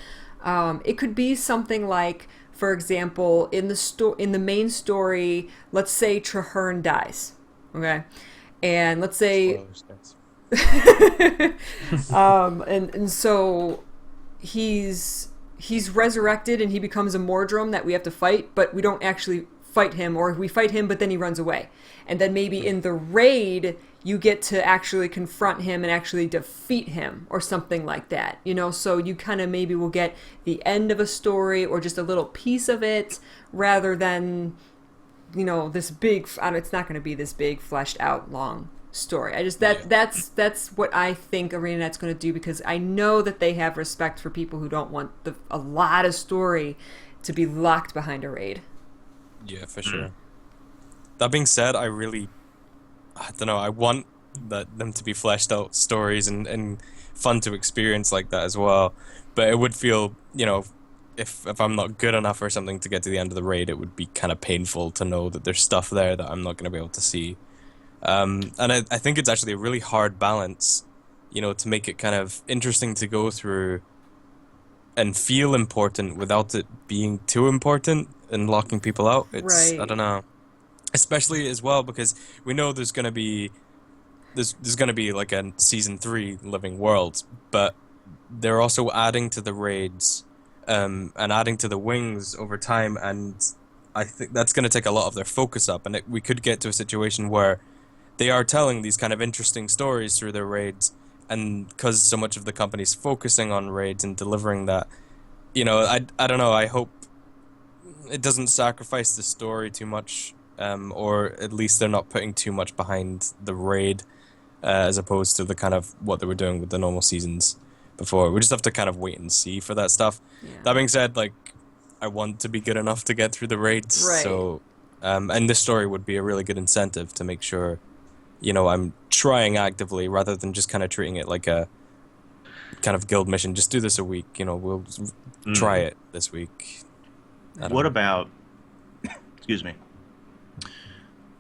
it could be something like, for example, in the main story, let's say Traherne dies, okay, and let's say, and so he's resurrected and he becomes a Mordrum that we have to fight, but we don't actually fight him, or we fight him but then he runs away, and then maybe in the raid you get to actually confront him and actually defeat him or something like that, you know, so you kind of maybe will get the end of a story or just a little piece of it, rather than, you know, this big, it's not going to be this big fleshed out long story. I just that's what I think ArenaNet's going to do, because I know that they have respect for people who don't want a lot of story to be locked behind a raid. Yeah, for sure. That being said, I don't know, I want them to be fleshed out stories and fun to experience like that as well. But it would feel, you know, if I'm not good enough or something to get to the end of the raid, it would be kind of painful to know that there's stuff there that I'm not going to be able to see. And I think it's actually a really hard balance, you know, to make it kind of interesting to go through and feel important without it being too important and locking people out. It's, right. I don't know. Especially as well because we know there's gonna be like a season 3 Living Worlds, but they're also adding to the raids, and adding to the wings over time, and I think that's gonna take a lot of their focus up, and we could get to a situation where they are telling these kind of interesting stories through their raids, and because so much of the company's focusing on raids and delivering that, you know, I don't know. I hope it doesn't sacrifice the story too much. Or at least they're not putting too much behind the raid, as opposed to the kind of what they were doing with the normal seasons before. We just have to kind of wait and see for that stuff. Yeah. That being said, like, I want to be good enough to get through the raids, right. So, and this story would be a really good incentive to make sure, you know, I'm trying actively rather than just kind of treating it like a kind of guild mission. Just do this a week, you know, we'll try it this week. What about, excuse me,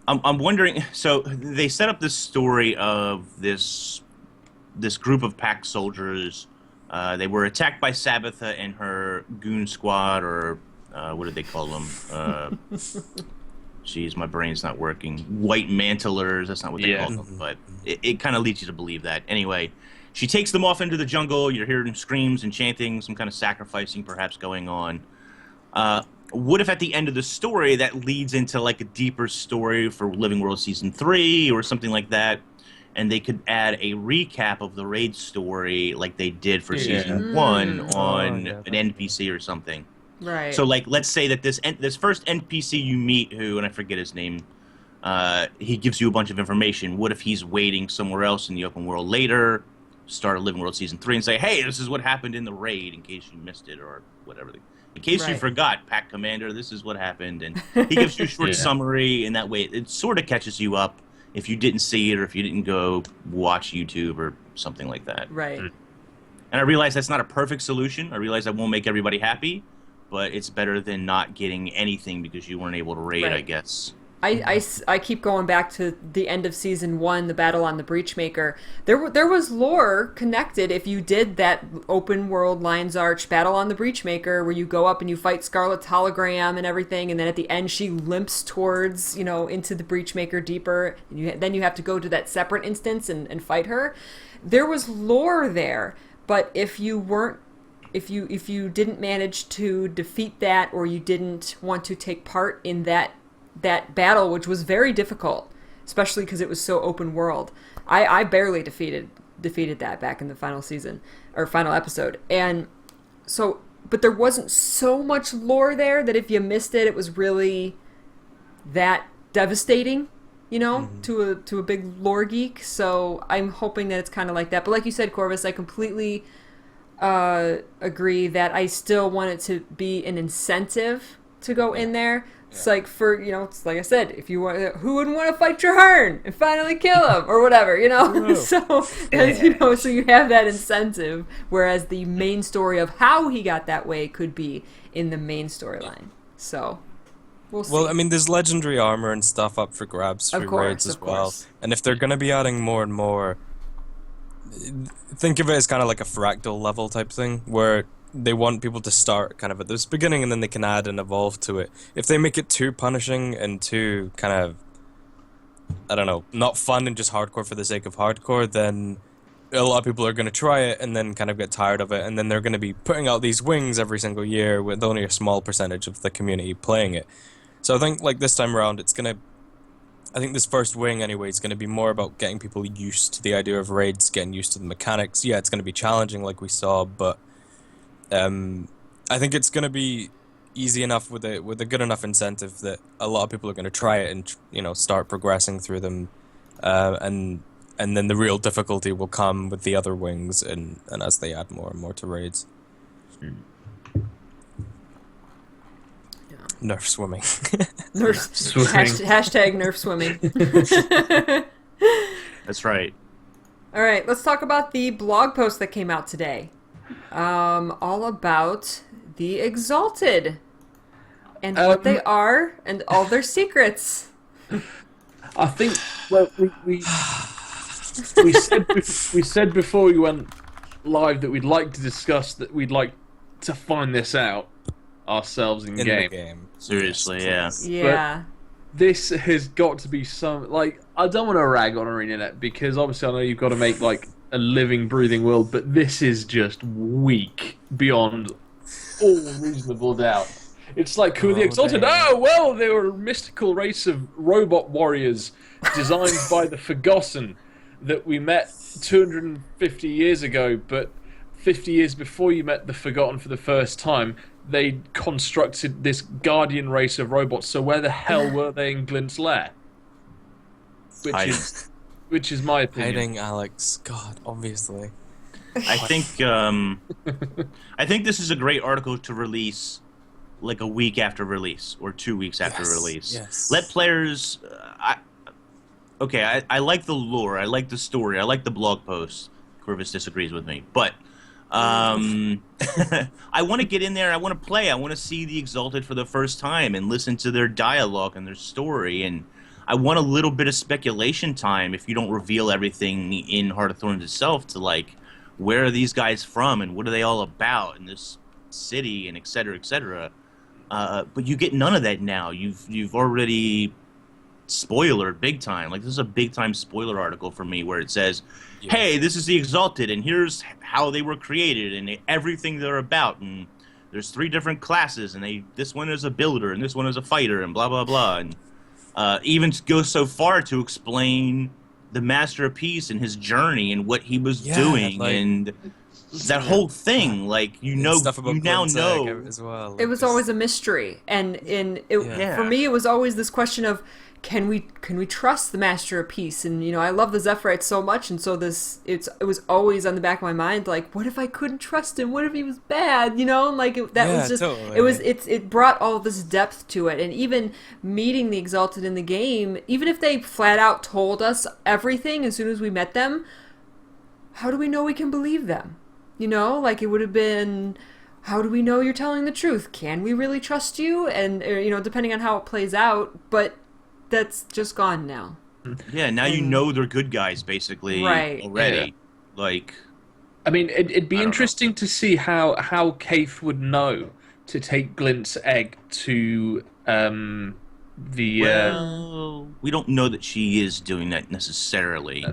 I'm wondering, so they set up this story of this group of pack soldiers. They were attacked by Sabbatha and her goon squad, or what did they call them? Jeez, my brain's not working. White mantlers, that's not what they call them, but it kind of leads you to believe that. Anyway, she takes them off into the jungle. You're hearing screams and chanting, some kind of sacrificing perhaps going on. What if at the end of the story that leads into like a deeper story for Living World Season 3 or something like that, and they could add a recap of the raid story like they did for Season 1 on an NPC or something. Right. So like, let's say that this first NPC you meet, who, and I forget his name, he gives you a bunch of information. What if he's waiting somewhere else in the open world later, start a Living World Season 3 and say, hey, this is what happened in the raid in case you missed it or whatever. In case you forgot, Pack Commander, this is what happened. And he gives you a short summary, and that way it sort of catches you up if you didn't see it or if you didn't go watch YouTube or something like that. Right. And I realize that's not a perfect solution. I realize that won't make everybody happy, but it's better than not getting anything because you weren't able to raid, Right. I guess. I keep going back to the end of season 1, the battle on the Breachmaker. There was lore connected if you did that open world Lion's Arch battle on the Breachmaker where you go up and you fight Scarlet's hologram and everything, and then at the end she limps towards, into the Breachmaker deeper. And then you have to go to that separate instance and fight her. There was lore there, but if you didn't manage to defeat that, or you didn't want to take part in that battle, which was very difficult, especially because it was so open world. I barely defeated that back in the final season or final episode, and so, but there wasn't so much lore there that if you missed it, it was really that devastating, to a big lore geek. So I'm hoping that it's kind of like that. But like you said, Corvus, I completely agree that I still want it to be an incentive to go in there. It's like it's like I said, if you want, who wouldn't want to fight Traherne and finally kill him or whatever, So, so you have that incentive, whereas the main story of how he got that way could be in the main storyline. So, we'll see. Well, I mean, there's legendary armor and stuff up for grabs for raids as well. And if they're going to be adding more and more, think of it as kind of like a fractal level type thing, where they want people to start kind of at this beginning and then they can add and evolve to it. If they make it too punishing and too kind of, I don't know, not fun and just hardcore for the sake of hardcore, then a lot of people are going to try it and then kind of get tired of it, and then they're going to be putting out these wings every single year with only a small percentage of the community playing it. So I think like this time around I think this first wing anyway is going to be more about getting people used to the idea of raids, getting used to the mechanics. Yeah, it's going to be challenging like we saw, but I think it's going to be easy enough with a good enough incentive that a lot of people are going to try it and start progressing through them, and then the real difficulty will come with the other wings and as they add more and more to raids. Nerf swimming. Nerf swimming. Hashtag Nerf swimming. That's right. All right, let's talk about the blog post that came out today. All about the Exalted and what they are and all their secrets. I think we said before we went live that we'd like to discuss that we'd like to find this out ourselves in The game. game. Seriously, Yes, yeah. Yeah. This has got to be some I don't want to rag on ArenaNet because obviously I know you've got to make a living, breathing world, but this is just weak beyond all reasonable doubt. It's like, who are the Exalted? damn. Oh, well, they were a mystical race of robot warriors designed by the Forgotten that we met 250 years ago, but 50 years before you met the Forgotten for the first time, they constructed this guardian race of robots, so where the hell were they in Glint's lair? Which is my opinion. Hiding Alex. God, obviously. I think this is a great article to release like a week after release or 2 weeks after release. Yes. Let players I like the lore, I like the story, I like the blog post. Corvus disagrees with me, but I want to get in there, I want to play, I want to see the Exalted for the first time and listen to their dialogue and their story, and I want a little bit of speculation time if you don't reveal everything in Heart of Thorns itself to like, where are these guys from and what are they all about in this city and et cetera, et cetera. But you get none of that now. You've already spoilered big time. Like, this is a big time spoiler article for me where it says, hey, this is the Exalted and here's how they were created and everything they're about, and there's 3 different classes and this one is a builder and this one is a fighter and blah blah blah, and even goes so far to explain the Master of Peace and his journey and what he was doing and that whole thing. Like, Stuff about you now Glinzag know. as well. It was always a mystery, and for me, it was always this question of, can we trust the Master of Peace? And I love the Zephyrites so much, and so it was always on the back of my mind, like, what if I couldn't trust him? What if he was bad? Was just totally. it brought all this depth to it, and even meeting the Exalted in the game, even if they flat out told us everything as soon as we met them, how do we know we can believe them? You know, like it would have been, how do we know you're telling the truth? Can we really trust you? And, you know, depending on how it plays out, but that's just gone now. Yeah, now you know they're good guys, basically, Right. already. Like, I mean, it'd be I don't interesting to see how Kaith would know to take Glint's egg to the. well, we don't know that she is doing that necessarily.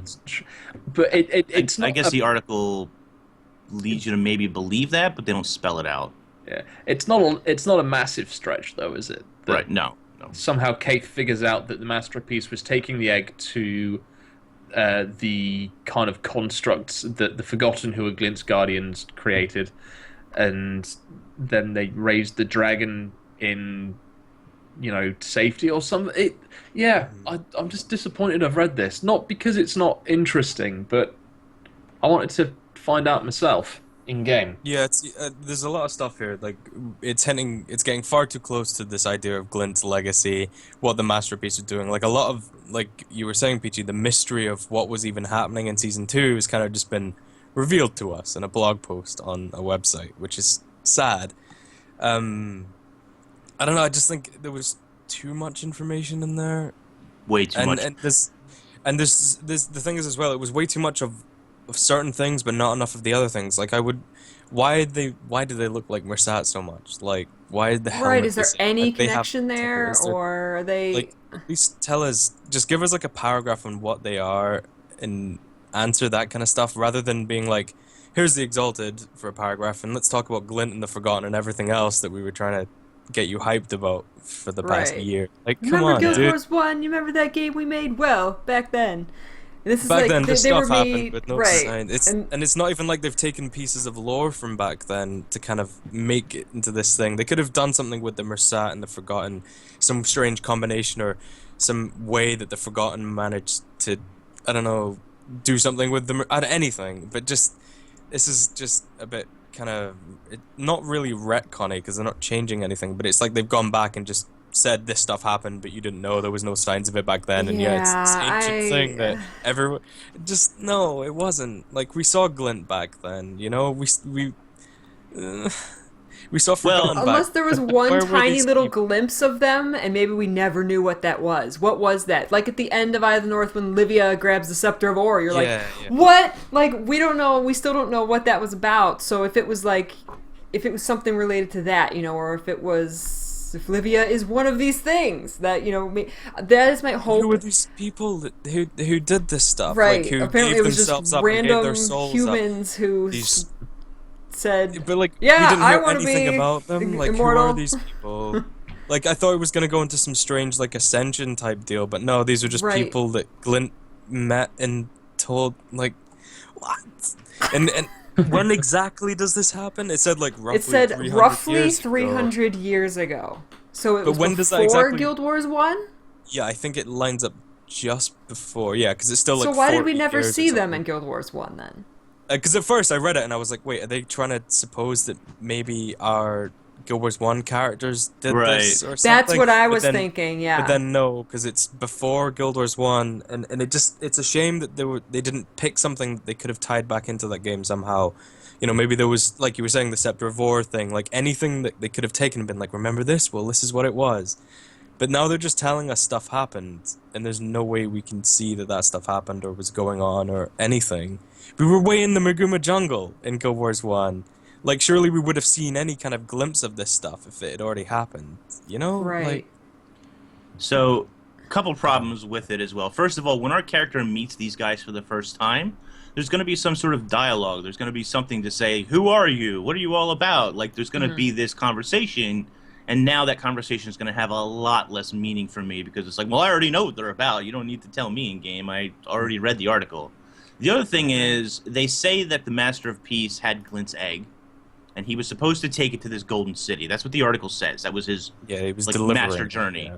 But it's not. I guess the article leads you to maybe believe that, but they don't spell it out. Yeah, it's not a massive stretch though, is it? That Right? No. Somehow Kaith figures out that the Masterpiece was taking the egg to the kind of constructs that the Forgotten, who are Glint's guardians, created, and then they raised the dragon in, you know, safety or something. I'm just disappointed I've read this. Not because it's not interesting, but I wanted to find out myself in game. Yeah, it's there's a lot of stuff here. Like it's getting far too close to this idea of Glint's legacy, what the Masterpiece is doing. Like a lot of, like you were saying, Peachy, the mystery of what was even happening in season 2 has kind of just been revealed to us in a blog post on a website, which is sad. I don't know. I just think there was too much information in there. Way too much. And this the thing is as well. It was way too much of certain things, but not enough of the other things. Like why do they look like Mersat so much? Like why the hell? Right? Is there any connection there, or are they? Like, at least tell us. Just give us like a paragraph on what they are and answer that kind of stuff, rather than being like, here's the Exalted for a paragraph, and let's talk about Glint and the Forgotten and everything else that we were trying to get you hyped about for the past year. Like, come on, Guild dude. Wars 1? You remember that game we made? Well, back then. And this is Back like, then, this stuff were happened with no sign. and And it's not even like they've taken pieces of lore from back then to kind of make it into this thing. They could have done something with the Mersat and the Forgotten, some strange combination or some way that the Forgotten managed to, I don't know, do something with them, anything. But just, this is just a bit kind of, not really retconny because they're not changing anything, but it's like they've gone back and just said this stuff happened, but you didn't know, there was no signs of it back then, and it's this ancient thing that everyone just, no, it wasn't. Like, we saw Glint back then, you know, we saw Forgotten back. Unless there was one tiny little glimpse of them, and maybe we never knew what that was. What was that? Like at the end of Eye of the North when Livia grabs the Scepter of Ore, you're like, what? Like, we don't know, we still don't know what that was about. So if it was something related to that, you know, or if Livia is one of these things that, you know, that is my hope. Who were these people who did this stuff? Right. Like, who apparently gave it was themselves just up and gave random their souls humans up. who said, but like, yeah, we didn't I hear want to anything be about them. Like, immortal. who are these people? Like, I thought it was gonna go into some strange, like, ascension type deal, but no, these are just people that Glint met and told, like, what? And when exactly does this happen? It said, like, roughly 300 years ago. So it was when before does that exactly... Guild Wars 1? Yeah, I think it lines up just before. Yeah, because it's still like. So why did we never see them in Guild Wars 1 then? Because at first I read it and I was like, wait, are they trying to suppose that maybe our Guild Wars 1 characters did this or something? That's what I was thinking, yeah. But then no, because it's before Guild Wars 1, and it's a shame that they didn't pick something that they could have tied back into that game somehow. You know, maybe there was, like you were saying, the Scepter of War thing, like anything that they could have taken and been like, remember this? Well, this is what it was. But now they're just telling us stuff happened, and there's no way we can see that stuff happened or was going on or anything. We were way in the Maguma jungle in Guild Wars 1. Like, surely we would have seen any kind of glimpse of this stuff if it had already happened, you know? Right. Like, so, a couple problems with it as well. First of all, when our character meets these guys for the first time, there's going to be some sort of dialogue. There's going to be something to say, who are you? What are you all about? Like, there's going to be this conversation, and now that conversation is going to have a lot less meaning for me because it's like, well, I already know what they're about. You don't need to tell me in-game. I already read the article. The other thing is, they say that the Master of Peace had Glint's egg, and he was supposed to take it to this golden city. That's what the article says. That was his master journey.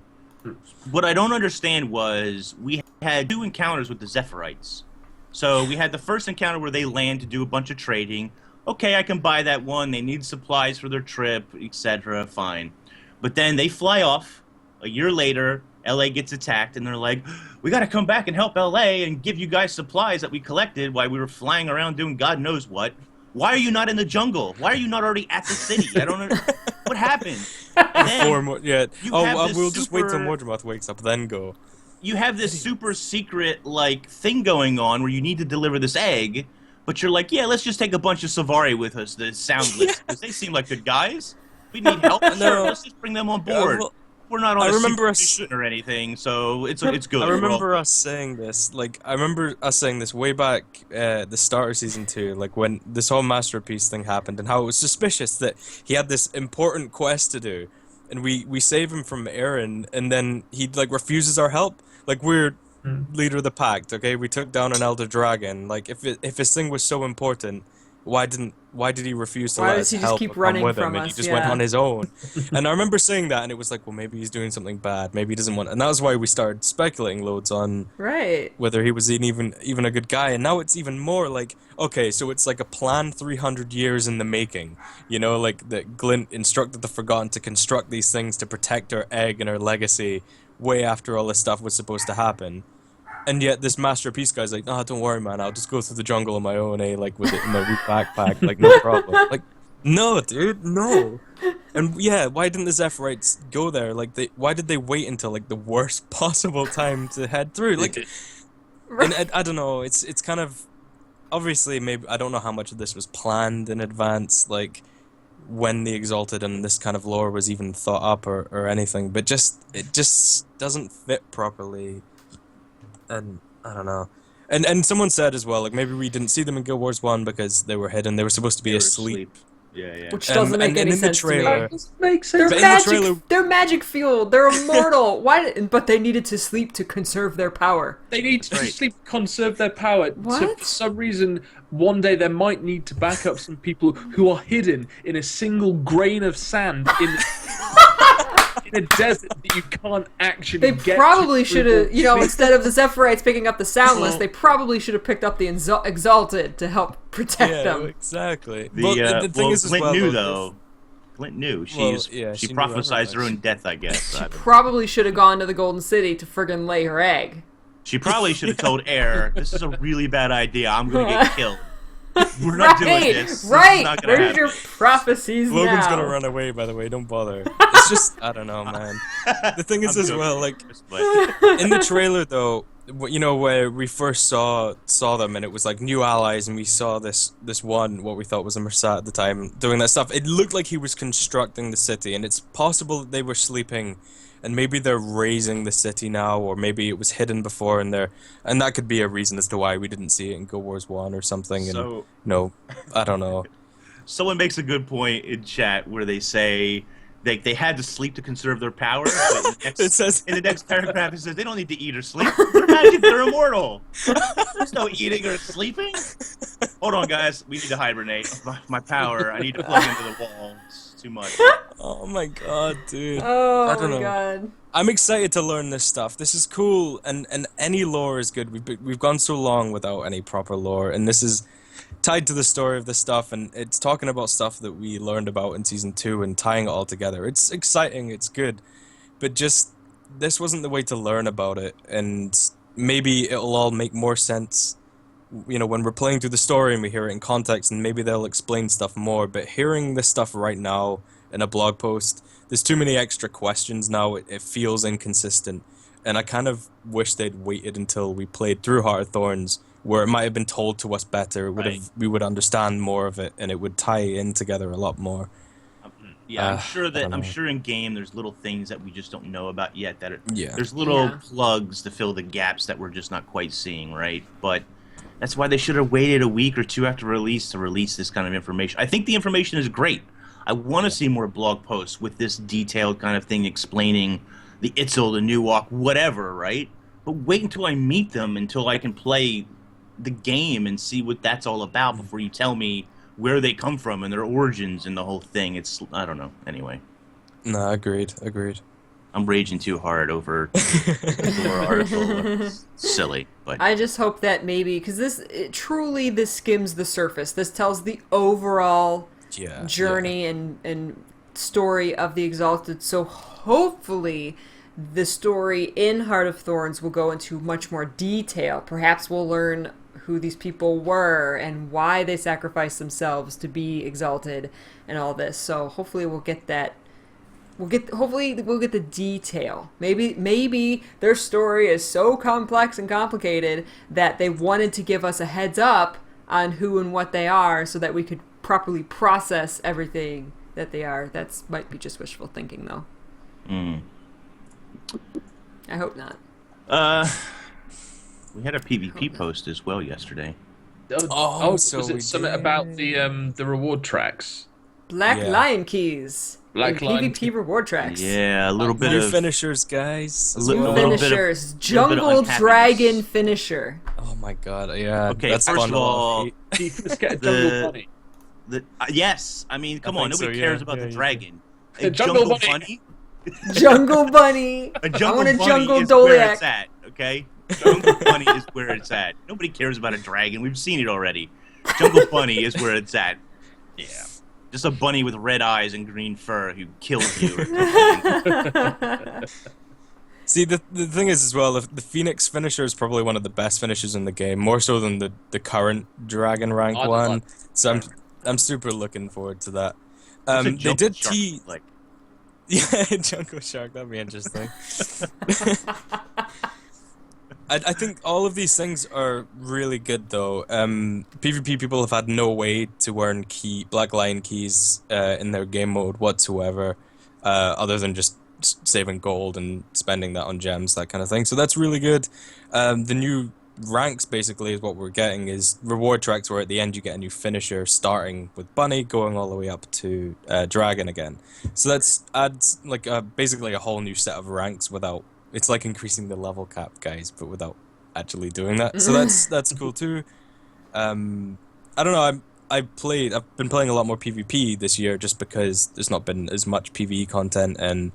Yeah. What I don't understand was, we had 2 encounters with the Zephyrite. So we had the first encounter where they land to do a bunch of trading. Okay, I can buy that one. They need supplies for their trip, etc. Fine. But then they fly off. A year later, LA gets attacked, and they're like, we got to come back and help LA and give you guys supplies that we collected while we were flying around doing God knows what. Why are you not in the jungle? Why are you not already at the city? I don't know. What happened? And then Yeah. you Oh, have this we'll just wait till super- Mordremoth wakes up, then go. You have this super secret, like, thing going on where you need to deliver this egg, but you're like, yeah, let's just take a bunch of Savari with us, the soundless, because they seem like good guys. We need help. Sure, No. let's just bring them on board. well, We're not on I a remember secret us- mission or anything, so it's good. I We're all remember good. us saying this, like, I remember us saying this way back the start of Season 2, like, when this whole Masterpiece thing happened, and how it was suspicious that he had this important quest to do, and we save him from Aaron, and then he, like, refuses our help. Like, we're leader of the pact, okay? We took down an Elder Dragon. Like, if his thing was so important, why did he refuse to Why let does us he just help keep or come running with him, from and he us? just went Yeah. on his own? And I remember saying that, and it was like, well, maybe he's doing something bad. Maybe he doesn't want. And that was why we started speculating loads on Right. whether he was even a good guy. And now it's even more like, okay, so it's like a plan 300 years in the making. You know, like that Glint instructed the Forgotten to construct these things to protect our egg and our legacy way after all this stuff was supposed to happen. And yet this Masterpiece guy's like, oh, don't worry, man, I'll just go through the jungle on my own, like with it in my wee backpack, like no problem. Like, no, dude, no. And yeah, why didn't the Zephyrite go there? Like, why did they wait until like the worst possible time to head through? Like, and I don't know. It's kind of obviously maybe I don't know how much of this was planned in advance, like when the Exalted and this kind of lore was even thought up or anything. But it just doesn't fit properly. And I don't know. And someone said as well, like maybe we didn't see them in Guild Wars 1 because they were hidden. They were supposed to be They were asleep. Yeah. Which doesn't make any and in the sense to me. trailer, That doesn't make They're sense. But in the magic. trailer- They're magic fueled. They're immortal. But they needed to sleep to conserve their power. They need to Right. sleep, conserve their power. So What? for some reason, one day they might need to back up some people who are hidden in a single grain of sand in a desert that you can't actually They get probably to should through have, you know, walking. instead of the Zephyrite picking up the Soundless, they probably should have picked up the Exalted to help protect yeah, them. exactly. The thing well, is as Glint well, knew though, though. Glint knew. Well, yeah, she she knew prophesized her everything. own death, I guess. I don't know. Probably should have gone to the Golden City to friggin' lay her egg. She probably should have told Air, this is a really bad idea. I'm going to get killed. We're not doing this. This is Right. not gonna Where's happen. your prophecies Logan's now? gonna run away, by the way, don't bother. It's just, I don't know, man. The thing is I'm as joking, well, like, but in the trailer though, you know, where we first saw them and it was like new allies and we saw this one, what we thought was a Mersat at the time, doing that stuff, it looked like he was constructing the city, and it's possible that they were sleeping and maybe they're raising the city now, or maybe it was hidden before and that could be a reason as to why we didn't see it in Guild Wars 1 or something. And So- no, I don't know. someone makes a good point in chat where they say they had to sleep to conserve their power. But It says- in the next paragraph, it says they don't need to eat or sleep. They're magic. They're immortal. There's no eating or sleeping. Hold on, guys. We need to hibernate. My power. I need to plug into the wall. It's too much. Oh my god, dude. Oh I don't my know. god. I'm excited to learn this stuff. This is cool, and any lore is good. We've gone so long without any proper lore, and this is tied to the story of this stuff, and it's talking about stuff that we learned about in Season 2 and tying it all together. It's exciting, it's good, but just, this wasn't the way to learn about it, and maybe it'll all make more sense, you know, when we're playing through the story and we hear it in context, and maybe they'll explain stuff more, but hearing this stuff right now in a blog post, there's too many extra questions now, it feels inconsistent, and I kind of wish they'd waited until we played through Heart of Thorns, where it might have been told to us better, we would understand more of it, and it would tie in together a lot more. Yeah, I'm sure I don't I'm know. sure in game there's little things that we just don't know about yet. Yeah. There's little Yeah. plugs to fill the gaps that we're just not quite seeing, right? But that's why they should have waited a week or two after release to release this kind of information. I think the information is great. I want to see more blog posts with this detailed kind of thing explaining the Itzel, the Nuwalk, whatever, right? But wait until I meet them, until I can play the game and see what that's all about before you tell me where they come from and their origins and the whole thing. It's, I don't know. Anyway, No, agreed. I'm raging too hard over the article. It's silly, but I just hope that maybe, because this skims the surface. This tells the overall Yeah. journey and story of the Exalted. So hopefully the story in Heart of Thorns will go into much more detail. Perhaps we'll learn who these people were and why they sacrificed themselves to be exalted and all this. So hopefully we'll get that. Hopefully we'll get the detail. Maybe their story is so complex and complicated that they wanted to give us a heads up on who and what they are so that we could properly process everything that they are. That might be just wishful thinking, though. I hope not. We had a PvP post as well yesterday. So was it something about the reward tracks? Black Lion Keys. Black Lion PvP reward tracks. Yeah, a little bit new of finishers, guys. New finishers. Jungle Dragon finisher. Oh my god, yeah. Okay, that's first fun of all, let's get a jungle bunny. Yes, I mean, come on, nobody cares about the dragon. A jungle bunny. Jungle bunny. A jungle I want a bunny jungle is where Doliac. it's at, okay? Jungle bunny is where it's at. Nobody cares about a dragon. We've seen it already. Jungle bunny is where it's at. Yeah. Just a bunny with red eyes and green fur who kills you. Or something. See, the thing is as well, the Phoenix finisher is probably one of the best finishers in the game, more so than the current Dragon rank one. So I'm super looking forward to that. They did tease. Yeah, Jungle Shark, that'd be interesting. I think all of these things are really good, though. PvP people have had no way to earn Black Lion keys in their game mode whatsoever, other than just saving gold and spending that on gems, that kind of thing. So that's really good. The new ranks, basically, is what we're getting, is reward tracks where at the end you get a new finisher, starting with Bunny, going all the way up to Dragon again. So that's adds like basically a whole new set of ranks without... It's like increasing the level cap, guys, but without actually doing that. So that's cool too. I don't know. I've been playing a lot more PvP this year just because there's not been as much PvE content, and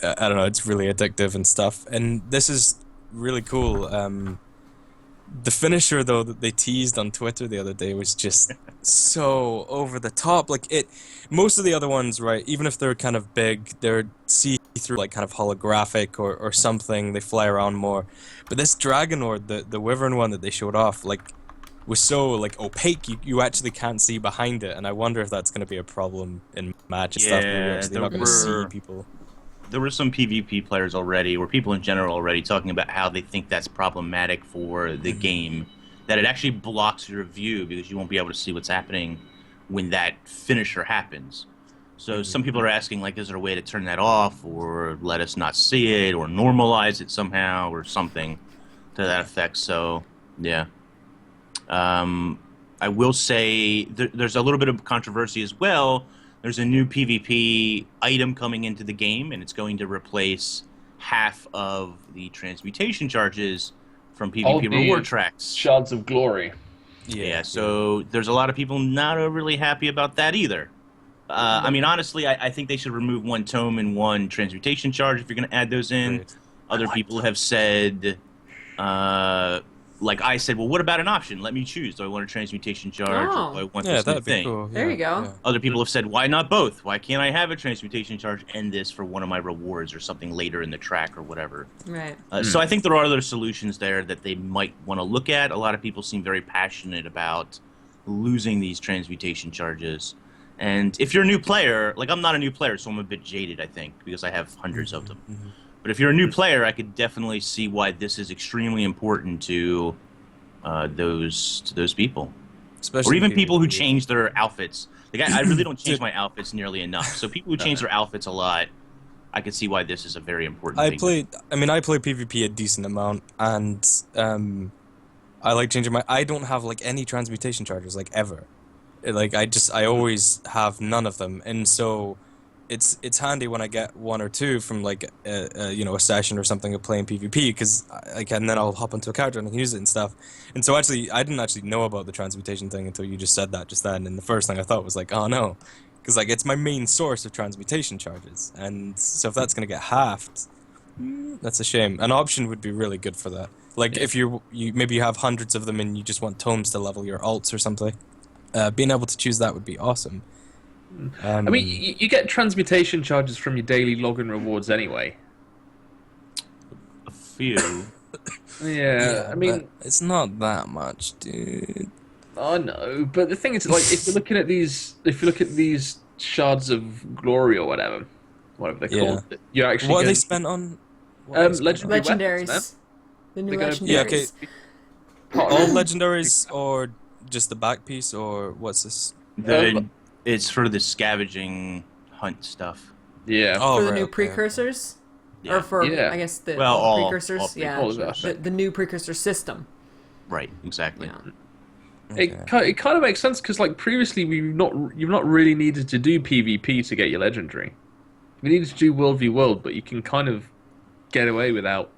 I don't know. It's really addictive and stuff. And this is really cool. The finisher though that they teased on Twitter the other day was just so over the top. Like most of the other ones, right? Even if they're kind of big, they're see-through, like kind of holographic or something. They fly around more. But this dragon or the wyvern one that they showed off, like, was so like opaque. You actually can't see behind it, and I wonder if that's going to be a problem in match and stuff. Where you're actually not going to see people. There were some PvP players already, or people in general already, talking about how they think that's problematic for the game, that it actually blocks your view because you won't be able to see what's happening when that finisher happens. So some people are asking, like, is there a way to turn that off, or let us not see it, or normalize it somehow, or something to that effect. So, yeah. I will say there's a little bit of controversy as well. There's a new PvP item coming into the game, and it's going to replace half of the transmutation charges from PvP reward tracks. Shards of Glory. Yeah, so there's a lot of people not overly happy about that either. I mean, honestly, I think they should remove one tome and one transmutation charge if you're going to add those in. Great. Other people have said... like I said, well, what about an option? Let me choose. Do I want a transmutation charge or do I want this new thing? Cool. There you go. Yeah. Other people have said, why not both? Why can't I have a transmutation charge and this for one of my rewards or something later in the track or whatever? Right. So I think there are other solutions there that they might want to look at. A lot of people seem very passionate about losing these transmutation charges. And if you're a new player, like I'm not a new player, so I'm a bit jaded, I think, because I have hundreds of them. But if you're a new player, I could definitely see why this is extremely important to those people, Especially or even people who change their outfits. Like I really don't change my outfits nearly enough. So people who change their outfits a lot, I could see why this is a very important thing. I play PvP a decent amount, and I like changing my... I don't have like any transmutation charges, like ever. Like I always have none of them, and so it's handy when I get one or two from like a session or something of playing PvP, because and then I'll hop onto a character and I can use it and stuff. And so actually, I didn't actually know about the transmutation thing until you just said that just then. And the first thing I thought was like, oh no, because like it's my main source of transmutation charges, and so if that's gonna get halved, that's a shame. An option would be really good for that. Like if you maybe you have hundreds of them and you just want tomes to level your alts or something, being able to choose that would be awesome. I mean, you get transmutation charges from your daily login rewards anyway. A few. Yeah, I mean, but it's not that much, dude. I know, but the thing is, like, if you're looking at these, if you look at these shards of glory or whatever they're Yeah. called, you're actually What are they going spent on? What are they spent on? legendary weapons, man. Legendaries. The new They're gonna Yeah, okay. legendaries. part All of legendaries or just the back piece or what's this? It's for the scavenging hunt stuff. yeah. Oh, For the right, new okay. precursors? Yeah. Or for, Yeah. I guess, the Well, all all precursors? Yeah. All of it, I think. The new precursor system. Right, exactly. Yeah. It kind of makes sense because like previously you've not really needed to do PvP to get your legendary. You needed to do World v World, but you can kind of get away without.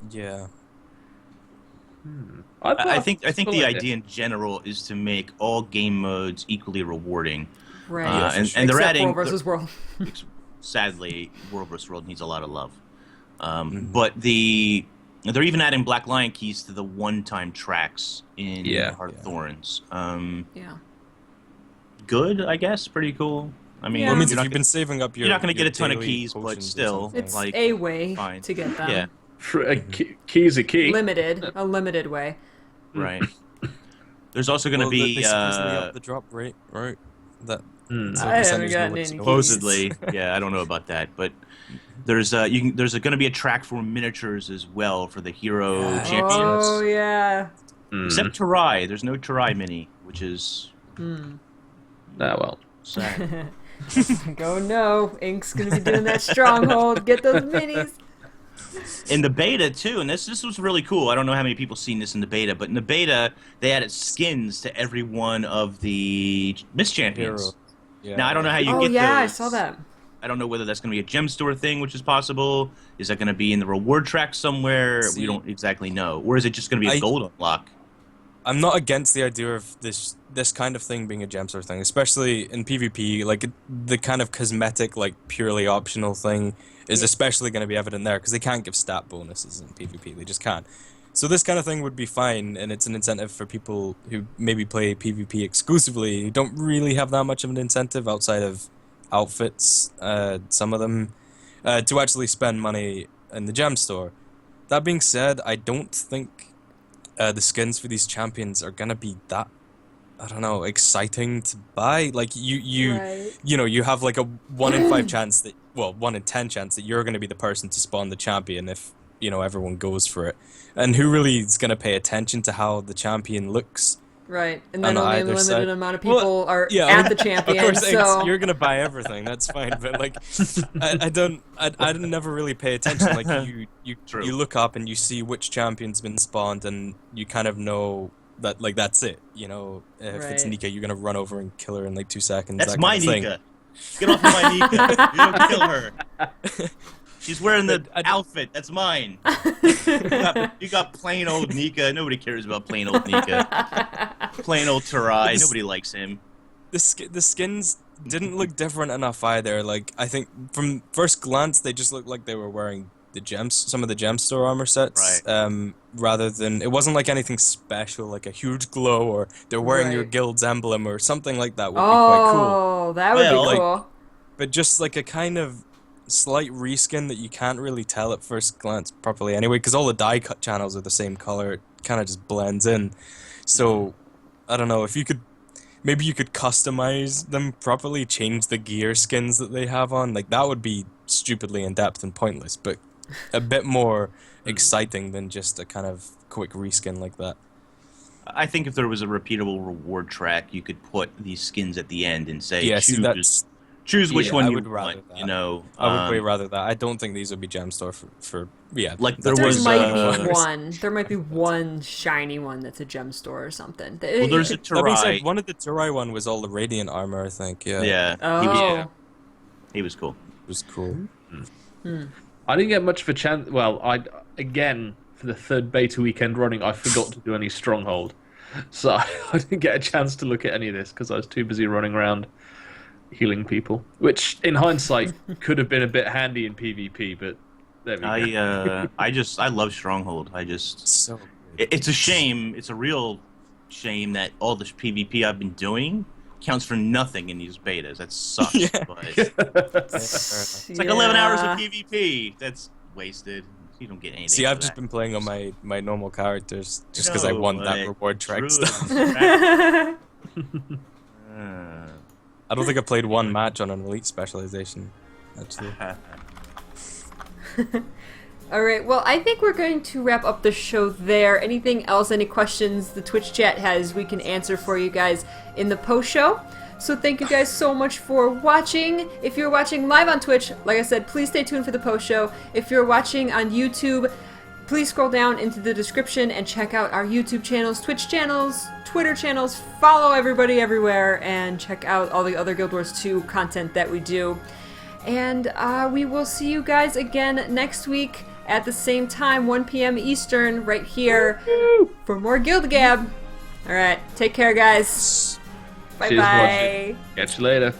Yeah. I think it's a the cool idea in general is to make all game modes equally rewarding. Right. And they're Except adding. World versus World. Sadly, World vs. World needs a lot of love. Mm-hmm. But they're even adding Black Lion keys to the one-time tracks in Heart of Thorns. Yeah. Good, I guess. Pretty cool. I mean, Yeah. Well, it means you're if not you've been saving up your you're not going to your get a ton of daily keys, but potions or still, something. It's like, a way fine. to get them. Yeah, Key is a key. A limited way. right. There's also going to Well, be they supposedly up the drop rate, right? That I haven't gotten any supposedly. Yeah, I don't know about that, but there's there's going to be a track for miniatures as well for the hero champions. Oh, yeah. Except Tarai, there's no Tarai mini, which is Ah, well. sad. Go no. Ink's going to be doing that stronghold. Get those minis. In the beta too, and this was really cool. I don't know how many people seen this in the beta, but in the beta they added skins to every one of the Miss Champions. Yeah. Now I don't know how you Oh, get yeah, those. I saw that. I don't know whether that's going to be a gem store thing, which is possible. Is that going to be in the reward track somewhere? See, we don't exactly know. Or is it just going to be a gold unlock? I'm not against the idea of this kind of thing being a gem store thing, especially in PvP. Like the kind of cosmetic, like purely optional thing is especially going to be evident there because they can't give stat bonuses in PvP. They just can't. So this kind of thing would be fine, and it's an incentive for people who maybe play PvP exclusively, who don't really have that much of an incentive outside of outfits, some of them, to actually spend money in the gem store. That being said, I don't think the skins for these champions are gonna be that, I don't know, exciting to buy. Like Right. you know, you have like a 1 in 5 chance that, well, 1 in 10 chance that you're gonna be the person to spawn the champion if, you know, everyone goes for it. And who really is gonna pay attention to how the champion looks? Right. And then On only a either limited side. amount of people are Yeah, at the champion. Of course, so you're gonna buy everything. That's fine, but like, I never really pay attention. Like True. you look up and you see which champion's been spawned, and you kind of know that like that's it. You know, if it's Right. Nika, you're gonna run over and kill her in like 2 seconds. That's that my kind of thing. Nika. Get off of my Nika. You don't kill her. She's wearing the outfit. That's mine. You got plain old Nika. Nobody cares about plain old Nika. Plain old Tarai. Nobody likes him. The skins didn't look different enough either. Like, I think from first glance they just looked like they were wearing some of the gem store armor sets, Right. rather than, it wasn't like anything special, like a huge glow, or they're wearing your Right. guild's emblem or something like that would be quite cool. Oh, that would Well, be like- cool. But just like a kind of slight reskin that you can't really tell at first glance properly anyway, because all the die cut channels are the same color. It kind of just blends in. So I don't know if you could, maybe you could customize them properly, change the gear skins that they have on. Like, that would be stupidly in depth and pointless, but a bit more exciting than just a kind of quick reskin like that. I think if there was a repeatable reward track, you could put these skins at the end and say, Yeah, see, choose which yeah, one I you would rather want. that. You know, I would way rather that. I don't think these would be gem store for Like, that's There was, might be uh, There might be one shiny one that's a gem store or something. Well, there's a That being Tarai. said, one of the Tarai one was all the radiant armor, I think. Yeah, Yeah, Oh. he was cool. it was cool. I didn't get much of a chance. Well, again for the third beta weekend running, I forgot to do any stronghold, so I didn't get a chance to look at any of this because I was too busy running around healing people. Which, in hindsight, could have been a bit handy in PvP, but there we go. I love Stronghold. So good. It's a shame. It's a real shame that all the PvP I've been doing counts for nothing in these betas. That sucks. Yeah. But it's like 11 hours of PvP. That's wasted. You don't get anything. See, for I've just that. been playing on my normal characters just because I No, want that like, reward track Druid stuff. and I don't think I played one match on an elite specialization, actually. Alright, well, I think we're going to wrap up the show there. Anything else, any questions the Twitch chat has, we can answer for you guys in the post-show. So thank you guys so much for watching. If you're watching live on Twitch, like I said, please stay tuned for the post-show. If you're watching on YouTube, please scroll down into the description and check out our YouTube channels, Twitch channels, Twitter channels. Follow everybody everywhere and check out all the other Guild Wars 2 content that we do. And we will see you guys again next week at the same time, 1 p.m. Eastern, right here for more GuildGab. Alright, take care, guys. Cheers, Bye-bye. watching. Catch you later.